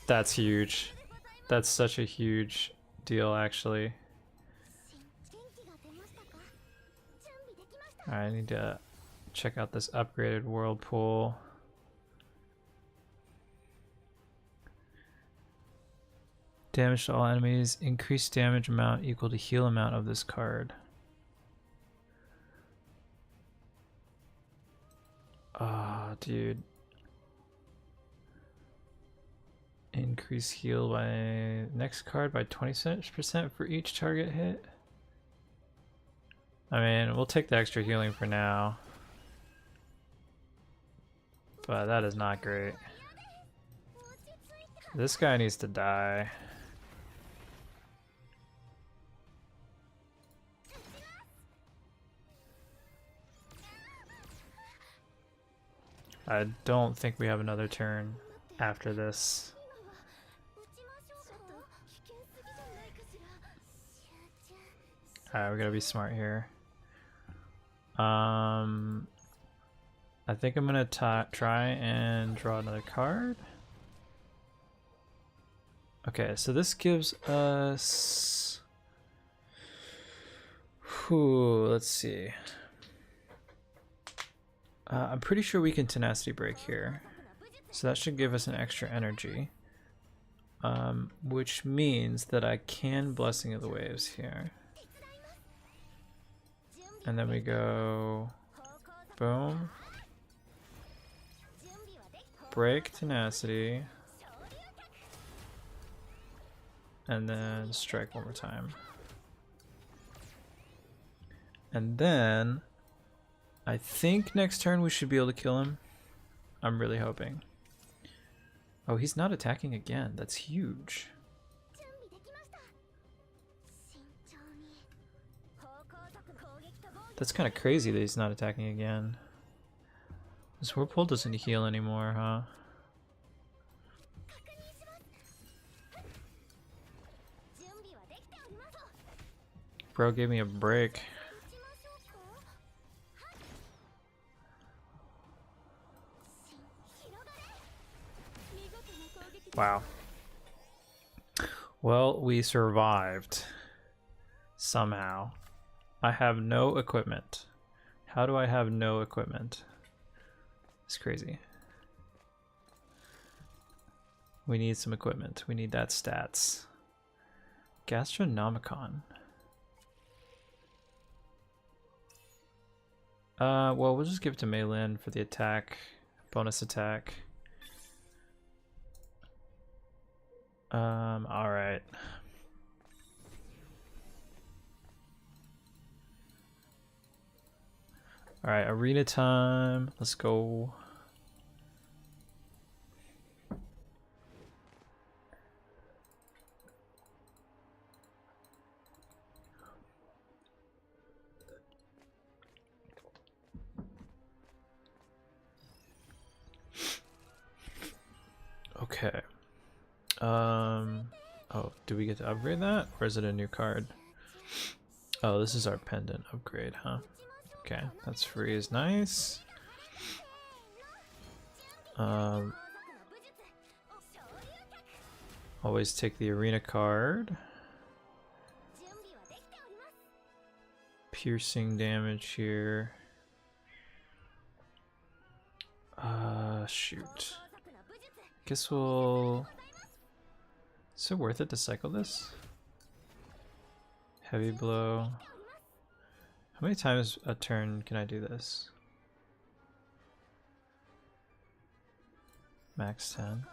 that's huge. That's such a huge deal, actually. I need to check out this upgraded whirlpool. Damage to all enemies. Increased damage amount equal to heal amount of this card. Ah, dude. Increase heal by next card by 20% for each target hit. I mean, we'll take the extra healing for now. But that is not great. This guy needs to die. I don't think we have another turn after this. Alright, we gotta be smart here. I think I'm gonna try and draw another card. Okay, so this gives us... let's see. I'm pretty sure we can tenacity break here. So that should give us an extra energy. Which means that I can Blessing of the Waves here. And then we go... boom. Break tenacity. And then strike one more time. And then... I think next turn we should be able to kill him. I'm really hoping. Oh, he's not attacking again. That's huge. That's kind of crazy that he's not attacking again. This Whirlpool doesn't heal anymore, huh? Bro gave me a break. Wow. Well, we survived. Somehow. I have no equipment. How do I have no equipment? It's crazy. We need some equipment. We need that stats. Gastronomicon. Well, we'll just give it to Maylin for the attack. Bonus attack. Alright. Alright, arena time. Let's go. Okay. Oh, do we get to upgrade that? Or is it a new card? Oh, this is our pendant upgrade, huh? Okay, that's free is nice. Always take the arena card. Piercing damage here. Shoot. Guess we'll... Is it worth it to cycle this? Heavy blow. How many times a turn can I do this? Max 10.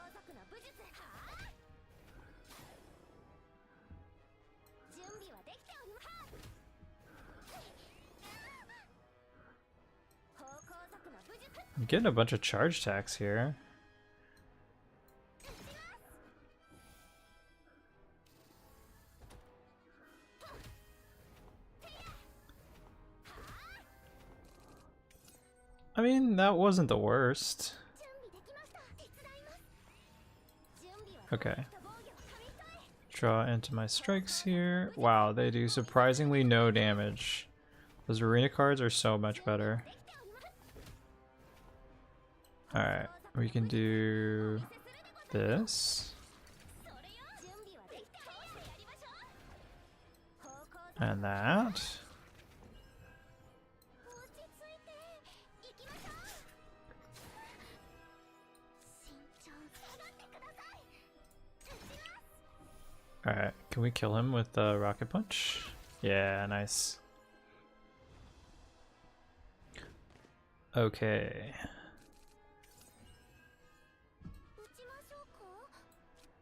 I'm getting a bunch of charge attacks here. I mean, that wasn't the worst. Okay. Draw into my strikes here. Wow, they do surprisingly no damage. Those arena cards are so much better. Alright, we can do this. And that. Alright, can we kill him with the rocket punch? Yeah, nice. Okay.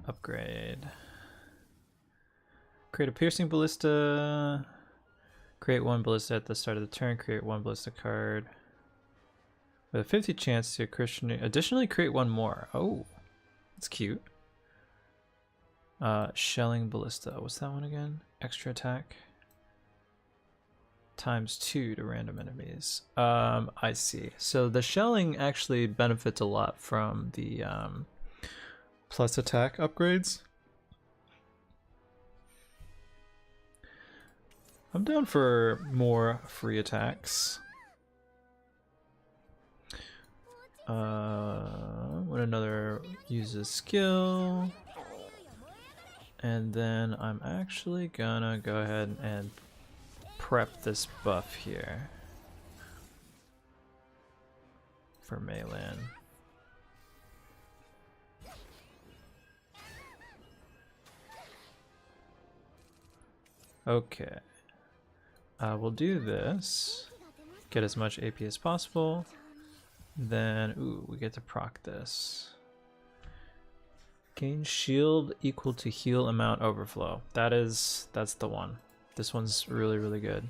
Upgrade. Create a piercing ballista. Create one ballista at the start of the turn. Create one ballista card. With a 50 chance to additionally create one more. Oh, that's cute. Shelling ballista. What's that one again? Extra attack. ×2 to random enemies. I see. So the shelling actually benefits a lot from the plus attack upgrades. I'm down for more free attacks. When another uses skill. And then I'm actually gonna go ahead and prep this buff here for Meilin. Okay. We'll do this. Get as much AP as possible. Then, ooh, we get to proc this. Gain shield equal to heal amount overflow. That's the one. This one's really, really good.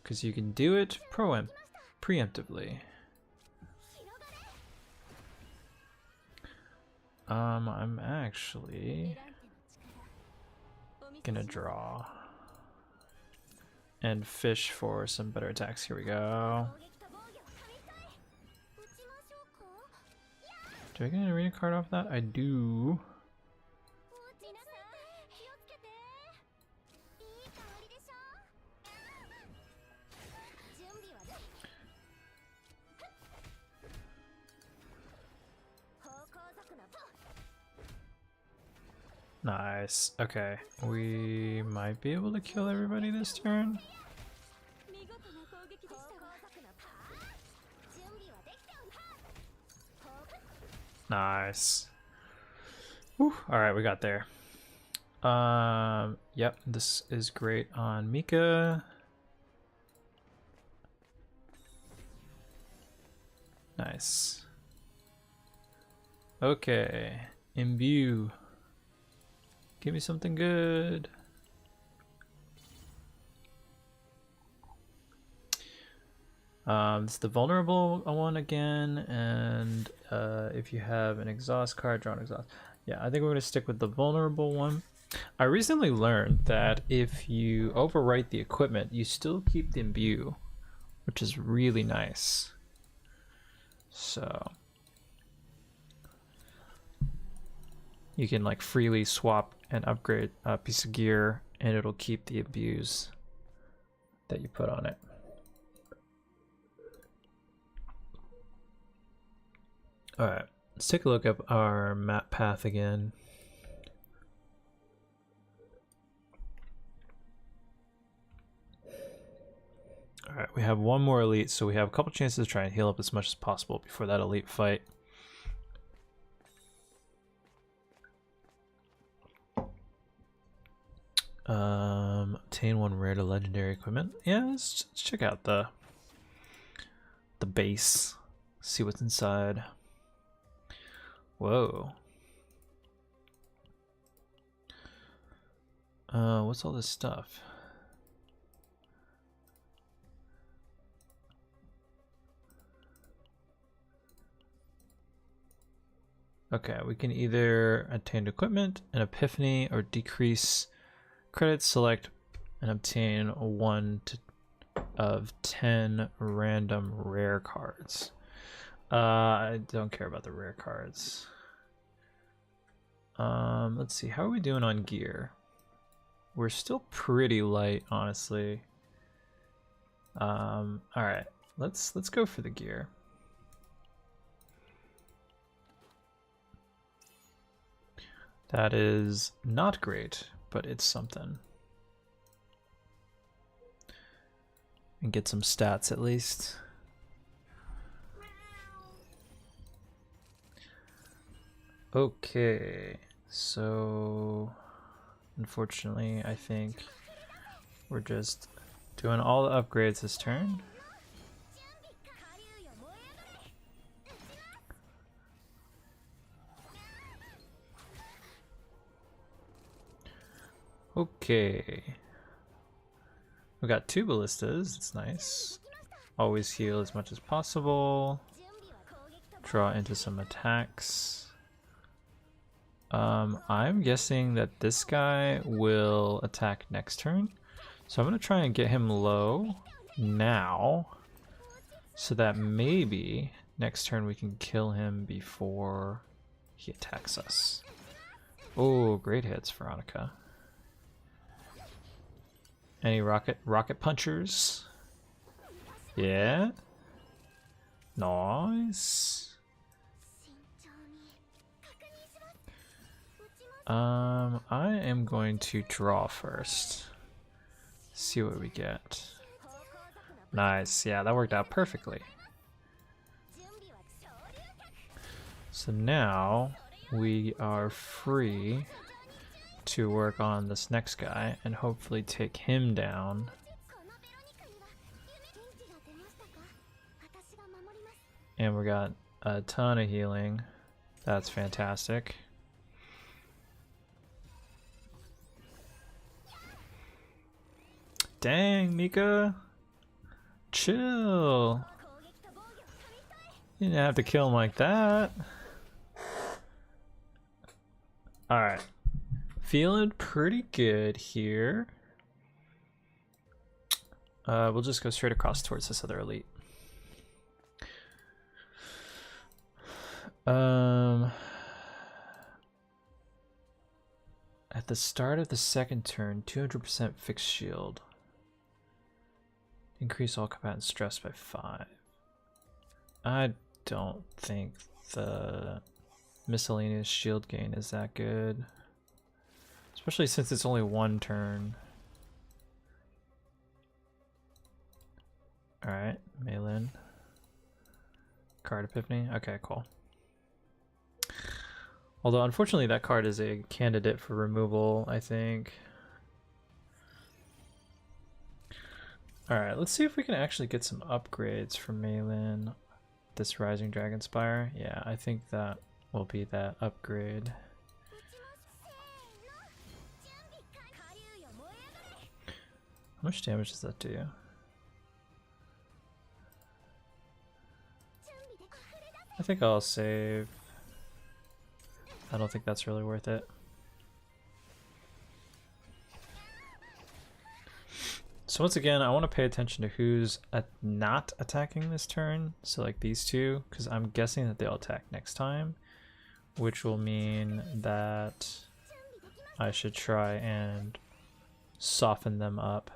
Because you can do it preemptively. I'm actually gonna draw and fish for some better attacks. Here we go. Do I get an arena card off that? I do. Nice. Okay. We might be able to kill everybody this turn. Nice. Whew. All right, we got there. Yep, this is great on Mika. Nice. Okay, imbue. Give me something good. It's the vulnerable one again, and if you have an exhaust card, draw an exhaust. Yeah, I think we're going to stick with the vulnerable one. I recently learned that if you overwrite the equipment, you still keep the imbue, which is really nice. So you can like freely swap and upgrade a piece of gear, and it'll keep the imbues that you put on it. All right, let's take a look at our map path again. All right, we have one more elite, so we have a couple chances to try and heal up as much as possible before that elite fight. Obtain one rare to legendary equipment. Yeah, let's check out the base, see what's inside. Whoa. What's all this stuff? Okay, we can either attain equipment, an epiphany, or decrease credits, select and obtain 1 of 10 random rare cards. I don't care about the rare cards. Let's see, how are we doing on gear? We're still pretty light, honestly. All right, let's go for the gear. That is not great, but it's something. And get some stats at least. Okay, so unfortunately I think we're just doing all the upgrades this turn. Okay. We got 2 ballistas, it's nice. Always heal as much as possible. Draw into some attacks. I'm guessing that this guy will attack next turn. So I'm going to try and get him low now so that maybe next turn we can kill him before he attacks us. Oh, great hits, Veronica. Any rocket punchers? Yeah. Nice. I am going to draw first. See what we get. Nice. Yeah, that worked out perfectly. So now we are free to work on this next guy and hopefully take him down. And we got a ton of healing. That's fantastic. Dang, Mika. Chill. You didn't have to kill him like that. Alright. Feeling pretty good here. We'll just go straight across towards this other elite. At the start of the second turn, 200% fixed shield. Increase all combatant stress by 5. I don't think the miscellaneous shield gain is that good. Especially since it's only one turn. Alright, Maylin. Card Epiphany. Okay, cool. Although, unfortunately, that card is a candidate for removal, I think. Alright, let's see if we can actually get some upgrades from Maylin. This Rising Dragon Spire. Yeah, I think that will be that upgrade. How much damage does that do? I think I'll save. I don't think that's really worth it. So once again, I want to pay attention to who's not attacking this turn. So like these two, because I'm guessing that they'll attack next time, which will mean that I should try and soften them up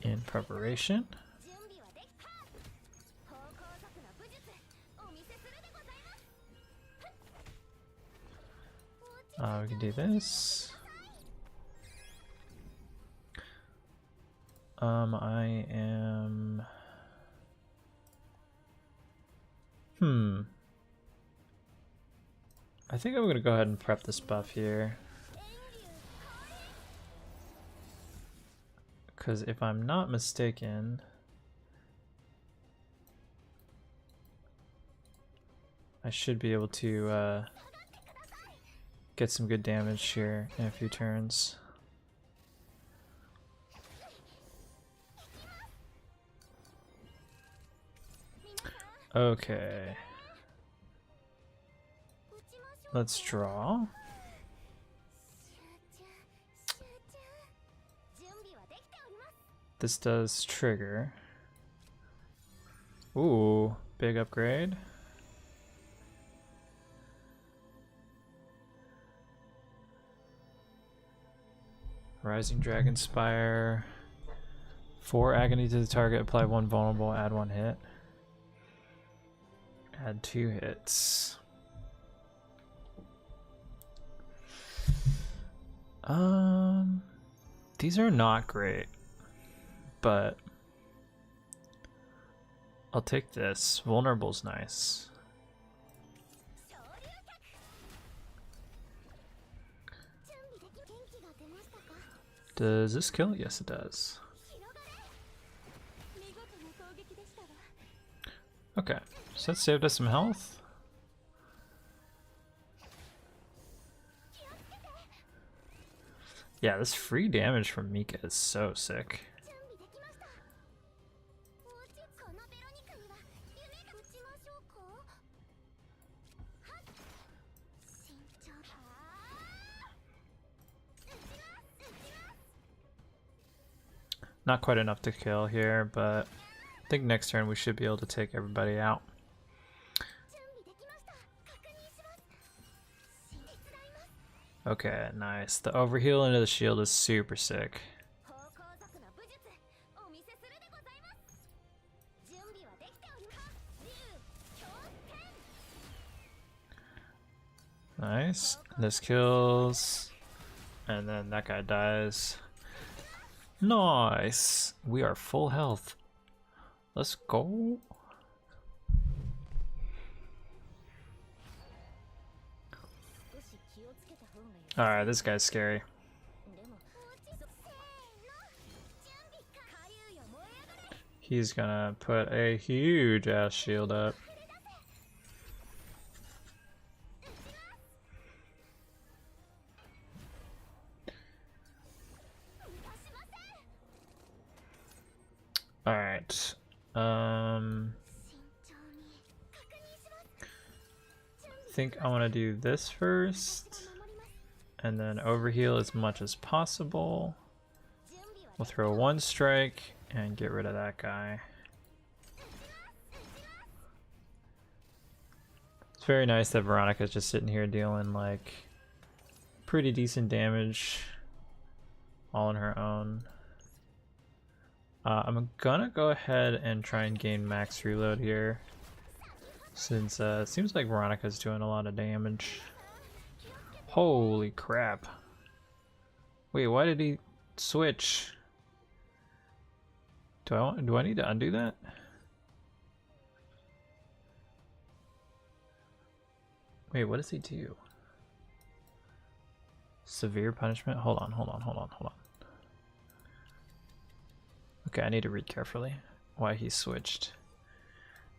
in preparation. We can do this. I am... I think I'm gonna go ahead and prep this buff here. Because if I'm not mistaken, I should be able to get some good damage here in a few turns. Okay. Let's draw. This does trigger. Ooh, big upgrade. Rising Dragon Spire. 4 agony to the target, apply 1 vulnerable, add 1 hit. Add 2 hits. These are not great, but I'll take this. Vulnerable's nice. Does this kill? Yes, it does. Okay, so that saved us some health. Yeah, this free damage from Mika is so sick. Not quite enough to kill here, but I think next turn we should be able to take everybody out. Okay, nice. The overheal into the shield is super sick. Nice. This kills. And then that guy dies. Nice. We are full health. Let's go. Alright, this guy's scary. He's gonna put a huge ass shield up. Alright. I think I want to do this first. And then overheal as much as possible. We'll throw one strike and get rid of that guy. It's very nice that Veronica's just sitting here dealing like pretty decent damage all on her own. I'm gonna go ahead and try and gain max reload here, since it seems like Veronica's doing a lot of damage. Holy crap. Wait, why did he switch? Do I need to undo that? Wait, what does he do? Severe punishment? Hold on. Okay, I need to read carefully why he switched.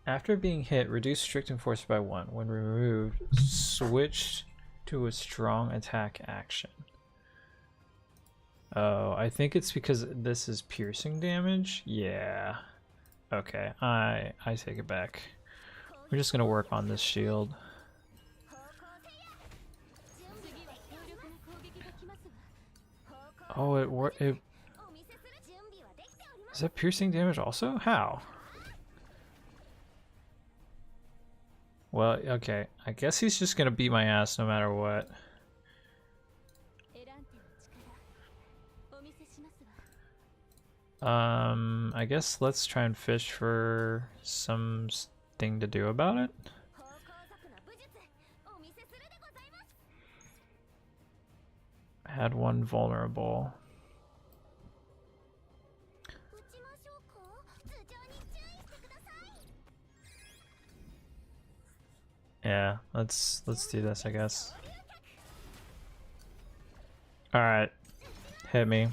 After being hit, reduce strict enforcer by 1. When removed, switch to a strong attack action. Oh, I think it's because this is piercing damage. Yeah. Okay, I take it back. We're just gonna work on this shield. Oh, it is that piercing damage also? How? Well, okay. I guess he's just gonna beat my ass no matter what. I guess let's try and fish for something to do about it. Had one vulnerable. Yeah, let's do this, I guess. All right, hit me.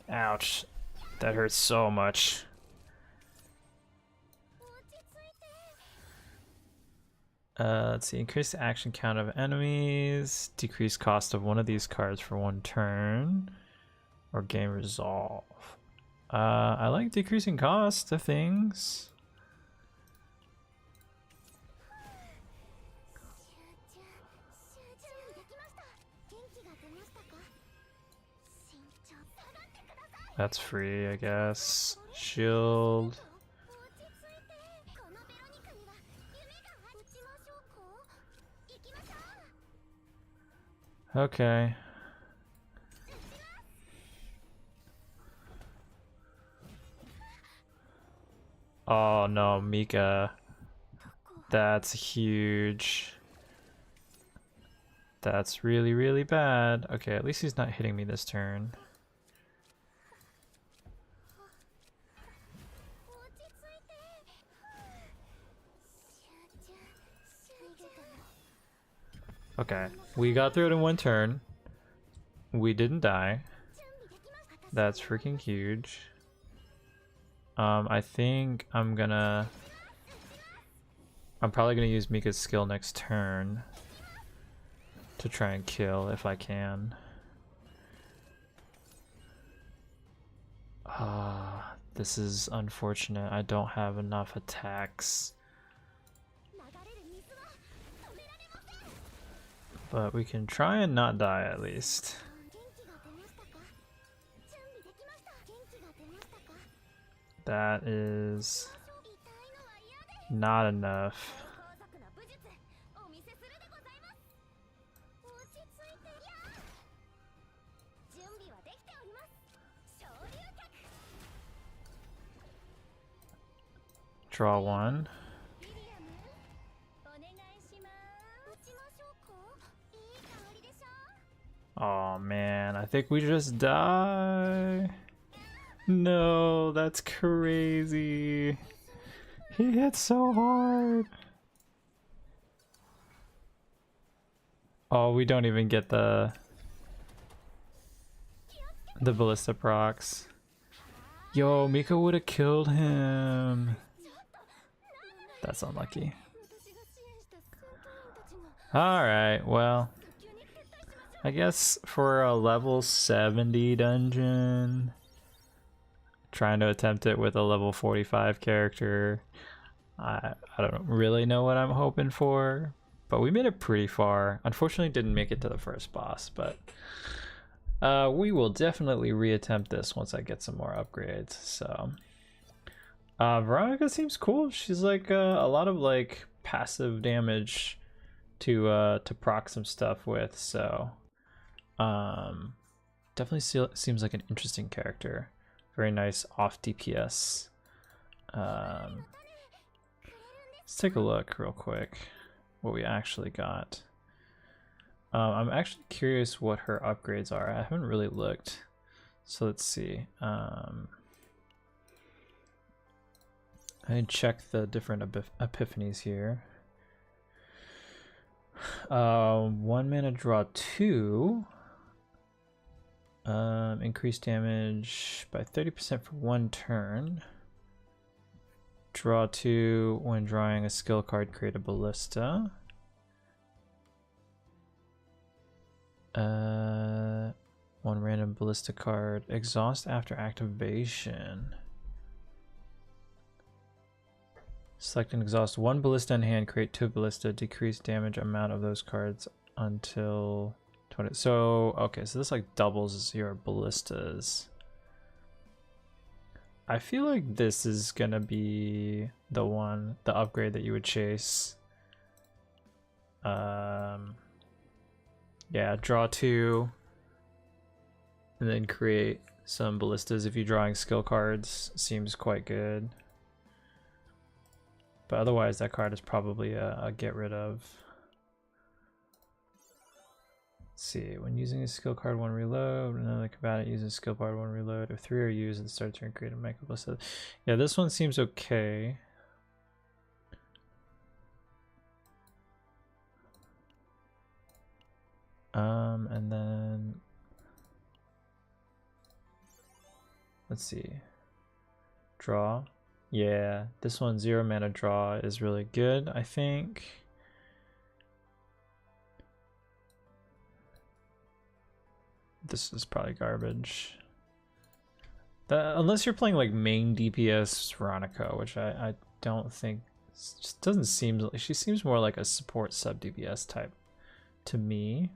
Ouch, that hurts so much. Let's see, increase the action count of enemies, decrease cost of one of these cards for 1 turn, or gain resolve. I like decreasing cost of things. That's free, I guess. Shield. Okay. Oh no, Mika. That's huge. That's really, really bad. Okay, at least he's not hitting me this turn. Okay, we got through it in 1 turn. We didn't die. That's freaking huge. I think I'm probably gonna use Mika's skill next turn to try and kill if I can. This is unfortunate. I don't have enough attacks. But we can try and not die at least. That is not enough. Draw one. Oh man, I think we just die. No, that's crazy. He hit so hard. Oh, we don't even get the ballista procs. Yo, Mika would have killed him. That's unlucky. Alright, well, I guess for a level 70 dungeon, trying to attempt it with a level 45 character, I don't really know what I'm hoping for, but we made it pretty far. Unfortunately didn't make it to the first boss, but we will definitely reattempt this once I get some more upgrades. So Veronica seems cool. She's like a lot of like passive damage to proc some stuff with, so definitely seems like an interesting character. Very nice off DPS. Let's take a look real quick what we actually got. I'm actually curious what her upgrades are. I haven't really looked, so let's see. I check the different epiphanies here. 1 mana draw 2. Increase damage by 30% for 1 turn. Draw 2 when drawing a skill card, create a ballista. 1 random ballista card. Exhaust after activation. Select and exhaust 1 ballista in hand, create 2 ballista, decrease damage amount of those cards until 20. So, okay, so this like doubles your ballistas. I feel like this is gonna be the upgrade that you would chase. Yeah, draw 2 and then create some ballistas if you're drawing skill cards. Seems quite good. But otherwise, that card is probably a get rid of. Let's see, when using a skill card, 1 reload. Another combatant uses skill card, 1 reload. If 3 are used at the start of turn, create a mega ballista. Yeah, this one seems okay. And then let's see. Draw. Yeah, this one 0 mana draw is really good, I think. This is probably garbage. Unless you're playing like main DPS Veronica, which I don't think, just doesn't seem like, she seems more like a support sub DPS type to me.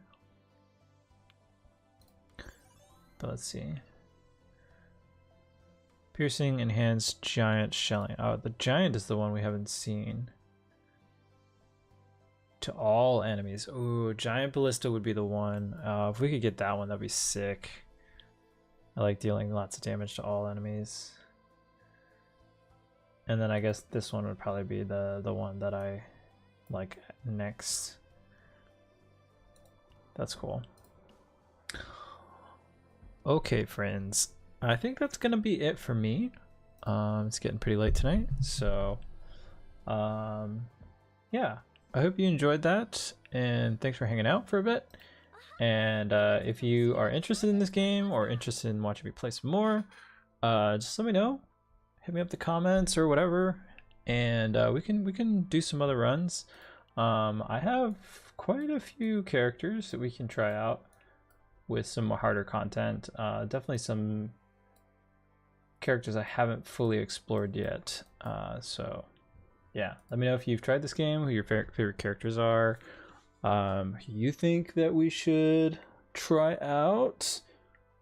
But let's see. Piercing, enhanced, giant, shelling. Oh, the giant is the one we haven't seen. To all enemies. Ooh, giant ballista would be the one. If we could get that one, that'd be sick. I like dealing lots of damage to all enemies. And then I guess this one would probably be the one that I like next. That's cool. Okay, friends. I think that's gonna be it for me. It's getting pretty late tonight, so yeah, I hope you enjoyed that, and thanks for hanging out for a bit. And if you are interested in this game or interested in watching me play some more, just let me know. Hit me up the comments or whatever, and we can do some other runs. I have quite a few characters that we can try out with some harder content. Definitely some characters I haven't fully explored yet. So yeah, let me know if you've tried this game, who your favorite characters are. you think that we should try out.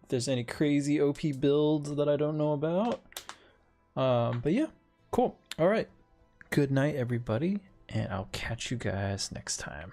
If there's any crazy OP builds that I don't know about. But yeah, cool. All right. Good night, everybody, and I'll catch you guys next time.